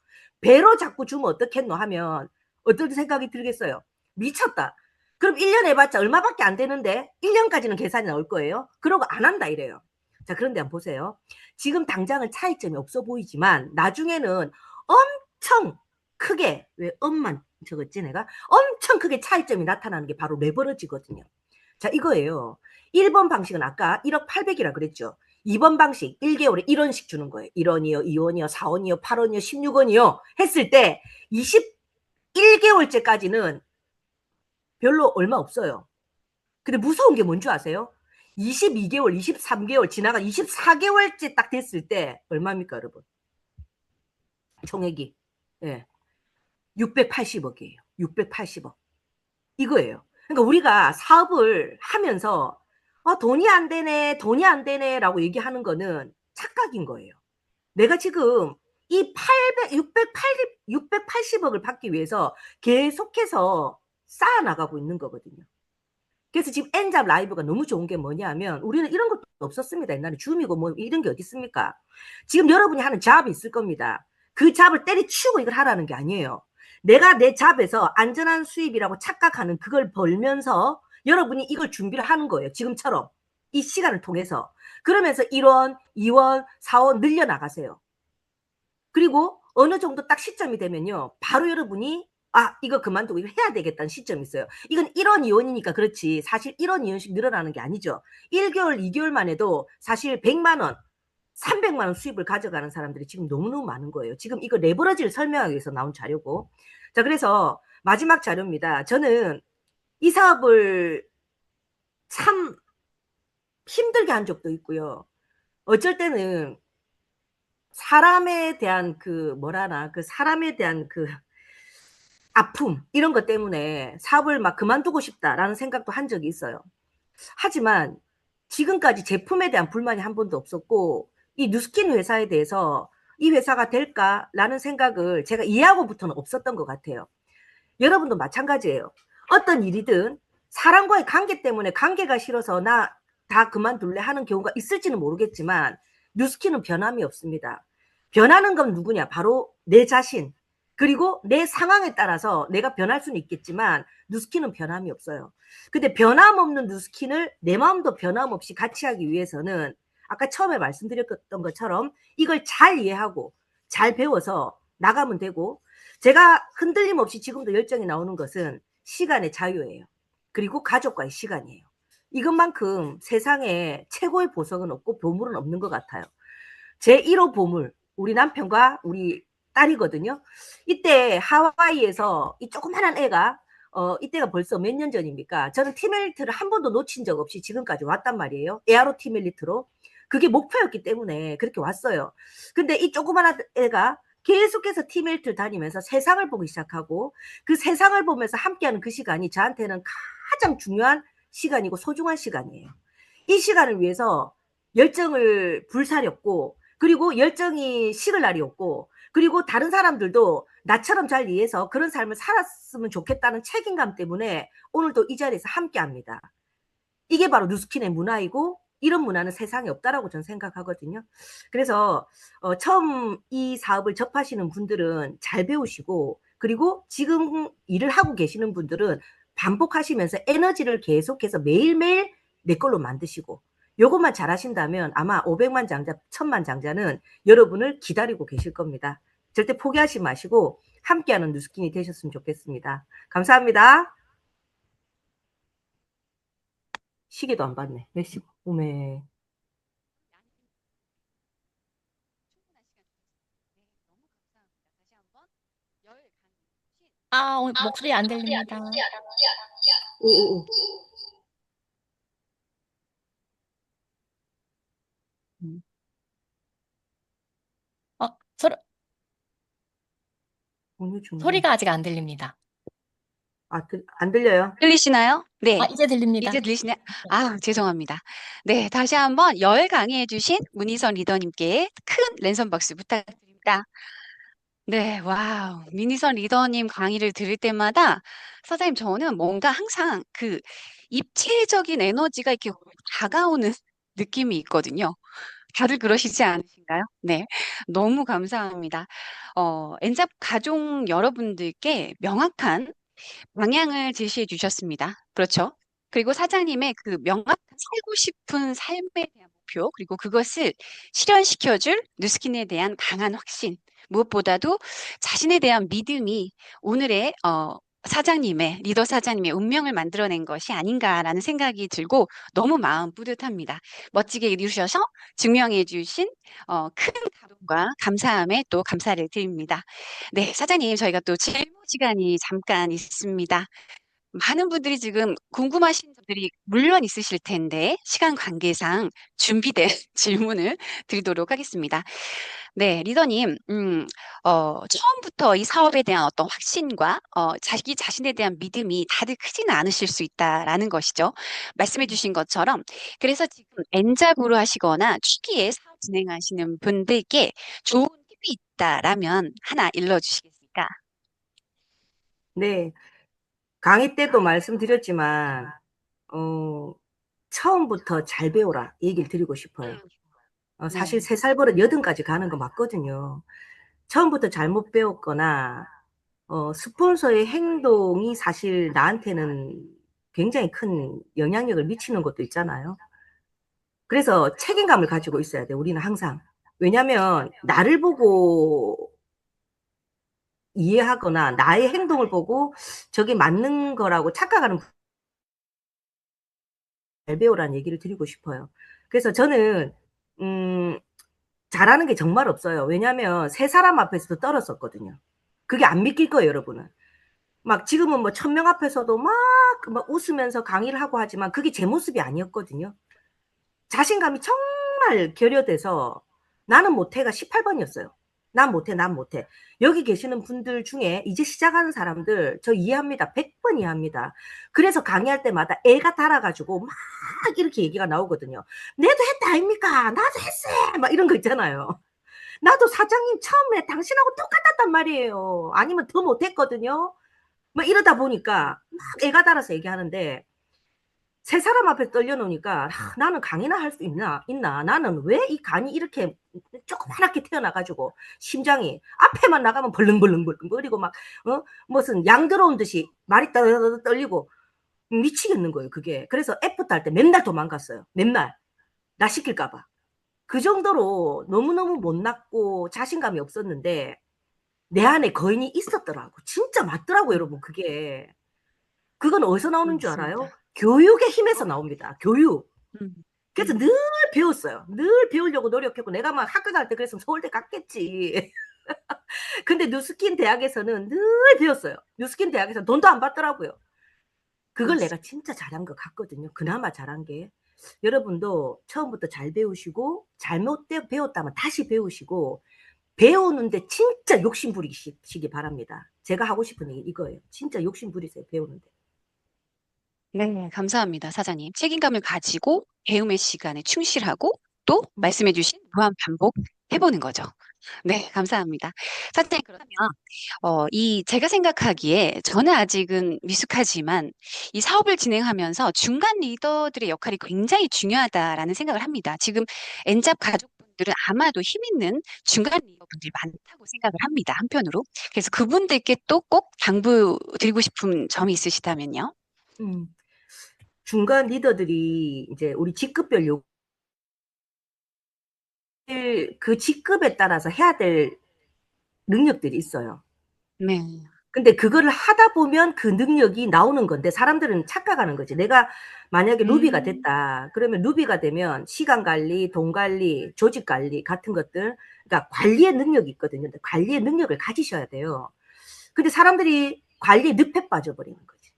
S1: 배로 자꾸 주면 어떻겠노 하면 어떤 생각이 들겠어요? 미쳤다. 그럼 1년 해봤자 얼마밖에 안 되는데 1년까지는 계산이 나올 거예요. 그러고 안 한다 이래요. 자, 그런데 한번 보세요. 지금 당장은 차이점이 없어 보이지만 나중에는 엄청 크게 왜 엄만 적었지 내가? 엄청 크게 차이점이 나타나는 게 바로 레버러지거든요. 자, 이거예요. 1번 방식은 아까 1억 800이라 그랬죠. 2번 방식 1개월에 1원씩 주는 거예요. 1원이요, 2원이요, 4원이요, 8원이요, 16원이요 했을 때 21개월째까지는 별로 얼마 없어요. 근데 무서운 게 뭔지 아세요? 22개월, 23개월 지나가 24개월째 딱 됐을 때 얼마입니까, 여러분? 총액이. 예. 680억이에요. 680억. 이거예요. 그러니까 우리가 사업을 하면서 돈이 안 되네, 돈이 안 되네라고 얘기하는 거는 착각인 거예요. 내가 지금 이 680억을 받기 위해서 계속해서 쌓아나가고 있는 거거든요. 그래서 지금 엔잡 라이브가 너무 좋은 게 뭐냐면 우리는 이런 것도 없었습니다. 옛날에 줌이고 뭐 이런 게 어디 있습니까? 지금 여러분이 하는 잡이 있을 겁니다. 그 잡을 때리치우고 이걸 하라는 게 아니에요. 내가 내 잡에서 안전한 수입이라고 착각하는 그걸 벌면서 여러분이 이걸 준비를 하는 거예요. 지금처럼 이 시간을 통해서. 그러면서 1원, 2원, 4원 늘려나가세요. 그리고 어느 정도 딱 시점이 되면요. 바로 여러분이 이거 그만두고 이거 해야 되겠다는 시점이 있어요. 이건 1원, 2원이니까 그렇지 사실 1원, 2원씩 늘어나는 게 아니죠. 1개월, 2개월만 해도 사실 100만 원, 300만 원 수입을 가져가는 사람들이 지금 너무너무 많은 거예요. 지금 이거 레버러지를 설명하기 위해서 나온 자료고. 자, 그래서 마지막 자료입니다. 저는 이 사업을 참 힘들게 한 적도 있고요. 어쩔 때는 사람에 대한 그 뭐라나 그 사람에 대한 그 아픔 이런 것 때문에 사업을 막 그만두고 싶다라는 생각도 한 적이 있어요. 하지만 지금까지 제품에 대한 불만이 한 번도 없었고 이 누스킨 회사에 대해서 '이 회사가 될까?'라는 생각을 제가 이해하고부터는 없었던 것 같아요. 여러분도 마찬가지예요. 어떤 일이든 사람과의 관계 때문에 관계가 싫어서 '나 다 그만둘래.' 하는 경우가 있을지는 모르겠지만 뉴스킨은 변함이 없습니다. 변하는 건 누구냐? 바로 내 자신. 그리고 내 상황에 따라서 내가 변할 수는 있겠지만 뉴스킨은 변함이 없어요. 근데 변함없는 뉴스킨을 내 마음도 변함없이 같이 하기 위해서는 아까 처음에 말씀드렸던 것처럼 이걸 잘 이해하고 잘 배워서 나가면 되고, 제가 흔들림 없이 지금도 열정이 나오는 것은 시간의 자유예요. 그리고 가족과의 시간이에요. 이것만큼 세상에 최고의 보석은 없고 보물은 없는 것 같아요. 제 1호 보물, 우리 남편과 우리 딸이거든요. 이때 하와이에서 이 조그만한 애가, 이때가 벌써 몇 년 전입니까? 저는 티멜리트를 한 번도 놓친 적 없이 지금까지 왔단 말이에요. 에아로 티멜리트로. 그게 목표였기 때문에 그렇게 왔어요. 근데 이 조그만한 애가 계속해서 티멜리트를 다니면서 세상을 보기 시작하고, 그 세상을 보면서 함께하는 그 시간이 저한테는 가장 중요한 시간이고 소중한 시간이에요. 이 시간을 위해서 열정을 불사렸고, 그리고 열정이 식을 날이 없고, 그리고 다른 사람들도 나처럼 잘 이해해서 그런 삶을 살았으면 좋겠다는 책임감 때문에 오늘도 이 자리에서 함께 합니다. 이게 바로 누스킨의 문화이고, 이런 문화는 세상에 없다라고 저는 생각하거든요. 그래서 처음 이 사업을 접하시는 분들은 잘 배우시고, 그리고 지금 일을 하고 계시는 분들은 반복하시면서 에너지를 계속해서 매일매일 내 걸로 만드시고, 요것만 잘하신다면 아마 500만 장자, 1000만 장자는 여러분을 기다리고 계실 겁니다. 절대 포기하지 마시고 함께하는 누스킨이 되셨으면 좋겠습니다. 감사합니다. 시계도 안 봤네. 몇 시고? 오메.
S2: 아, 목소리 안 들립니다.
S1: 오오오.
S2: 음. 어, 소,
S1: 오늘 중요해.
S2: 소리가 아직 안 들립니다.
S1: 아, 안 들려요?
S3: 들리시나요?
S2: 아,
S3: 네.
S2: 이제 들립니다.
S3: 이제 들리시나요? 아, 죄송합니다. 네, 다시 한번 열 강의해주신 문희선 리더님께 큰 랜선 박수 부탁드립니다. 네, 와우. 민희선 리더님 강의를 들을 때마다 사장님 저는 뭔가 항상 그 입체적인 에너지가 이렇게 다가오는 느낌이 있거든요. 다들 그러시지 않으신가요? 네, 너무 감사합니다. 엔잡 가족 여러분들께 명확한 방향을 제시해 주셨습니다. 그렇죠? 그리고 사장님의 그 명확한 살고 싶은 삶에 대한 목표, 그리고 그것을 실현시켜 줄 누스킨에 대한 강한 확신, 무엇보다도 자신에 대한 믿음이 오늘의 사장님의, 리더 사장님의 운명을 만들어낸 것이 아닌가라는 생각이 들고 너무 마음 뿌듯합니다. 멋지게 이루셔서 증명해 주신 큰 감동과 감사함에 또 감사를 드립니다. 네, 사장님, 저희가 또 질문 시간이 잠깐 있습니다. 많은 분들이 지금 궁금하신 점들이 물론 있으실 텐데, 시간 관계상 준비된 질문을 드리도록 하겠습니다. 네, 리더님, 처음부터 이 사업에 대한 어떤 확신과 자기 자신에 대한 믿음이 다들 크지는 않으실 수 있다라는 것이죠. 말씀해 주신 것처럼. 그래서 지금 엔잡으로 하시거나 초기에 사업 진행하시는 분들께 좋은 팁이 있다라면 하나 일러주시겠습니까?
S1: 네. 강의 때도 말씀드렸지만, 어, 처음부터 잘 배워라. 이 얘기를 드리고 싶어요. 사실
S3: 네.
S1: 3살 버릇 80까지 가는 거 맞거든요. 처음부터 잘못 배웠거나, 스폰서의 행동이 사실 나한테는 굉장히 큰 영향력을 미치는 것도 있잖아요. 그래서 책임감을 가지고 있어야 돼, 우리는 항상. 왜냐면, 나를 보고 이해하거나, 나의 행동을 보고 저게 맞는 거라고 착각하는 잘 배우라는 얘기를 드리고 싶어요. 그래서 저는, 음, 잘하는 게 정말 없어요. 왜냐면, 세 사람 앞에서도 떨었었거든요. 그게 안 믿길 거예요, 여러분은. 막 지금은 뭐 1000명 앞에서도 막 웃으면서 강의를 하고 하지만 그게 제 모습이 아니었거든요. 자신감이 정말 결여돼서 나는 못해가 18번이었어요. 난 못해, 난 못해. 여기 계시는 분들 중에 이제 시작하는 사람들 저 이해합니다. 100번 이해합니다. 그래서 강의할 때마다 애가 달아가지고 막 이렇게 얘기가 나오거든요. 내도 했다 아닙니까? 나도 했어! 막 이런 거 있잖아요. 나도 사장님 처음에 당신하고 똑같았단 말이에요. 아니면 더 못했거든요. 뭐 이러다 보니까 막 애가 달아서 얘기하는데, 세 사람 앞에 떨려놓으니까 나는 강의나 할 수 있나? 나는 왜 이 간이 이렇게 조그맣게 태어나가지고 심장이 앞에만 나가면 벌렁벌렁거리고 막 무슨 양 들어온 듯이 말이 떨리고 미치겠는 거예요, 그게. 그래서 애프터 할 때 맨날 도망갔어요. 맨날 나 시킬까 봐. 그 정도로 너무너무 못났고 자신감이 없었는데 내 안에 거인이 있었더라고. 진짜 맞더라고, 여러분, 그게. 그건 어디서 나오는 줄 알아요?
S3: 맞습니다.
S1: 교육의 힘에서 나옵니다. 교육.
S3: 음,
S1: 그래서
S3: 음,
S1: 늘 배웠어요. 늘 배우려고 노력했고 내가 막 학교 다닐 때 그랬으면 서울대 갔겠지. 근데 뉴스킨 대학에서는 늘 배웠어요. 뉴스킨 대학에서 돈도 안 받더라고요. 그걸 내가
S3: 맞습니다.
S1: 진짜 잘한 것 같거든요. 그나마 잘한 게. 여러분도 처음부터 잘 배우시고 잘못 배웠다면 다시 배우시고 배우는데 진짜 욕심 부리시기 바랍니다. 제가 하고 싶은 얘기 이거예요. 진짜 욕심 부리세요. 배우는데.
S3: 네, 감사합니다, 사장님. 책임감을 가지고 배움의 시간에 충실하고 또 말씀해주신 무한 반복해보는 거죠. 네, 감사합니다. 사장님, 그러면 제가 생각하기에 저는 아직은 미숙하지만 이 사업을 진행하면서 중간 리더들의 역할이 굉장히 중요하다라는 생각을 합니다. 지금 N잡 가족분들은 아마도 힘 있는 중간 리더분들이 많다고 생각을 합니다. 한편으로. 그래서 그분들께 또 꼭 당부드리고 싶은 점이 있으시다면요.
S1: 음. 중간 리더들이 이제 우리 직급별 그 직급에 따라서 해야 될 능력들이 있어요.
S3: 네.
S1: 근데 그거를 하다 보면 그 능력이 나오는 건데 사람들은 착각하는 거지. 내가 만약에 루비가
S3: 음,
S1: 됐다. 그러면 루비가 되면 시간 관리, 돈 관리, 조직 관리 같은 것들, 그러니까 관리의 능력이 있거든요. 근데 관리의 능력을 가지셔야 돼요. 근데 사람들이 관리에 늪에 빠져버리는 거지.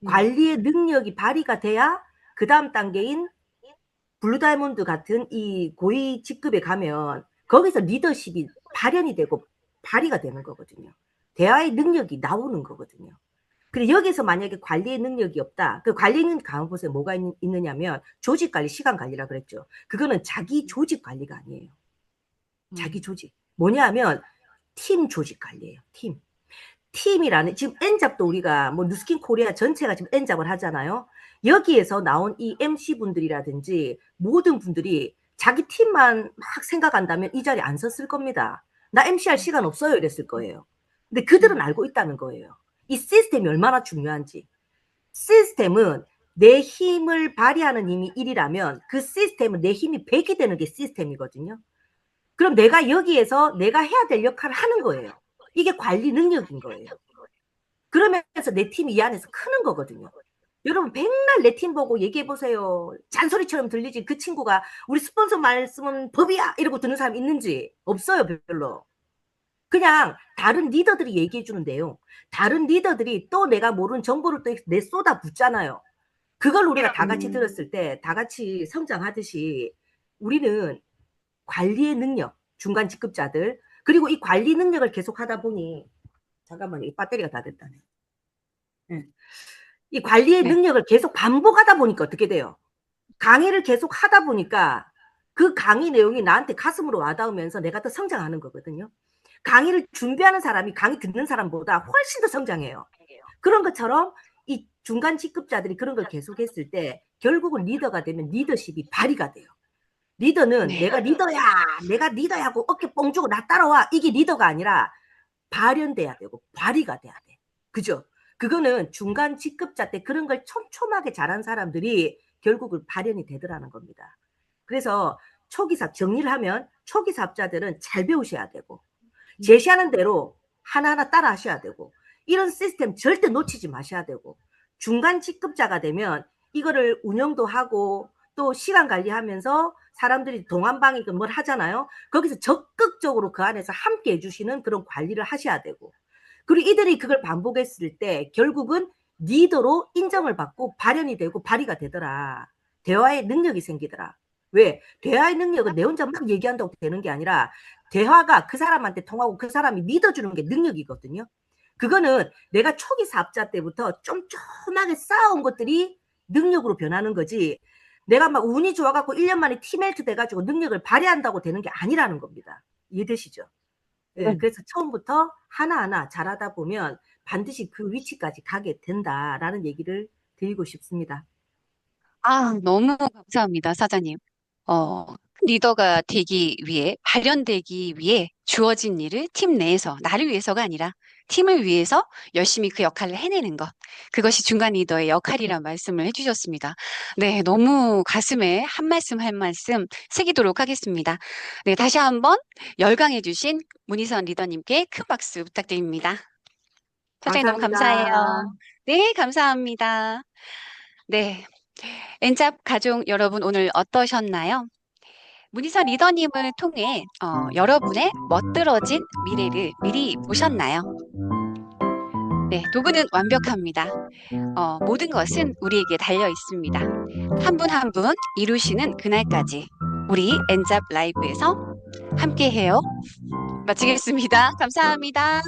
S1: 관리의 능력이 발휘가 돼야 그 다음 단계인 블루다이몬드 같은 이 고위 직급에 가면 거기서 리더십이 발현이 되고 발휘가 되는 거거든요. 대화의 능력이 나오는 거거든요. 그리고 여기서 만약에 관리의 능력이 없다. 그 관리 능력 가만 보세요. 뭐가 있느냐면 조직 관리, 시간 관리라 그랬죠. 그거는 자기 조직 관리가 아니에요. 자기 조직. 뭐냐면 팀 조직 관리예요. 팀. 팀이라는 지금 N잡도 우리가 뭐 뉴스킨 코리아 전체가 지금 N잡을 하잖아요. 여기에서 나온 이 MC 분들이라든지 모든 분들이 자기 팀만 막 생각한다면 이 자리에 안 섰을 겁니다. 나 MC 할 시간 없어요 이랬을 거예요. 근데 그들은 알고 있다는 거예요. 이 시스템이 얼마나 중요한지. 시스템은 내 힘을 발휘하는 힘이 1이라면 그 시스템은 내 힘이 100이 되는 게 시스템이거든요. 그럼 내가 여기에서 내가 해야 될 역할을 하는 거예요. 이게 관리 능력인 거예요. 그러면서 내 팀이 이 안에서 크는 거거든요. 여러분 백날 내 팀 보고 얘기해 보세요. 잔소리처럼 들리지 그 친구가 우리 스폰서 말씀은 법이야 이러고 듣는 사람 있는지 없어요 별로. 그냥 다른 리더들이 얘기해 주는 내용, 다른 리더들이 또 내가 모르는 정보를 또 내 쏟아 붓잖아요. 그걸 우리가 다 같이 들었을 때 다 같이 성장하듯이 우리는 관리의 능력, 중간 직급자들 그리고 이 관리 능력을 계속 하다 보니 잠깐만요. 이 배터리가 다 됐다네. 네. 이 관리의
S3: 네.
S1: 능력을 계속 반복하다 보니까 어떻게 돼요? 강의를 계속 하다 보니까 그 강의 내용이 나한테 가슴으로 와닿으면서 내가 더 성장하는 거거든요. 강의를 준비하는 사람이 강의 듣는 사람보다 훨씬 더 성장해요. 그런 것처럼 이 중간 직급자들이 그런 걸 계속했을 때 결국은 리더가 되면 리더십이 발휘가 돼요. 리더는
S3: 네.
S1: 내가 리더야, 내가 리더야 하고 어깨 뻥 주고 나 따라와. 이게 리더가 아니라 발현돼야 되고 발휘가 돼야 돼. 그죠? 그거는 중간 직급자 때 그런 걸 촘촘하게 잘한 사람들이 결국은 발현이 되더라는 겁니다. 그래서 초기 사업 정리를 하면 초기 사업자들은 잘 배우셔야 되고 제시하는 대로 하나하나 따라 하셔야 되고 이런 시스템 절대 놓치지 마셔야 되고 중간 직급자가 되면 이거를 운영도 하고 또 시간 관리하면서 사람들이 동안방위 뭘 하잖아요. 거기서 적극적으로 그 안에서 함께 해주시는 그런 관리를 하셔야 되고 그리고 이들이 그걸 반복했을 때 결국은 리더로 인정을 받고 발현이 되고 발휘가 되더라. 대화의 능력이 생기더라. 왜? 대화의 능력은 내 혼자 막 얘기한다고 되는 게 아니라 대화가 그 사람한테 통하고 그 사람이 믿어주는 게 능력이거든요. 그거는 내가 초기 사업자 때부터 쫌쫌하게 쌓아온 것들이 능력으로 변하는 거지. 내가 막 운이 좋아갖고 1년 만에 티멜트 돼가지고 능력을 발휘한다고 되는 게 아니라는 겁니다. 이해되시죠? 예, 그래서 처음부터 하나하나 잘하다 보면 반드시 그 위치까지 가게 된다라는 얘기를 드리고 싶습니다.
S3: 너무 감사합니다, 사장님. 리더가 되기 위해, 발현되기 위해 주어진 일을 팀 내에서, 나를 위해서가 아니라 팀을 위해서 열심히 그 역할을 해내는 것. 그것이 중간 리더의 역할이란 말씀을 해주셨습니다. 네, 너무 가슴에 한 말씀 한 말씀 새기도록 하겠습니다. 네, 다시 한번 열강해주신 문희선 리더님께 큰 박수 부탁드립니다. 사장님 너무 감사해요.
S1: 감사합니다.
S3: 네, 감사합니다. 네, 엔잡 가족 여러분 오늘 어떠셨나요? 문희선 리더님을 통해 여러분의 멋들어진 미래를 미리 보셨나요? 네, 도구는 완벽합니다. 모든 것은 우리에게 달려 있습니다. 한 분 한 분 이루시는 그날까지 우리 엔잡 라이브에서 함께해요. 마치겠습니다. 감사합니다.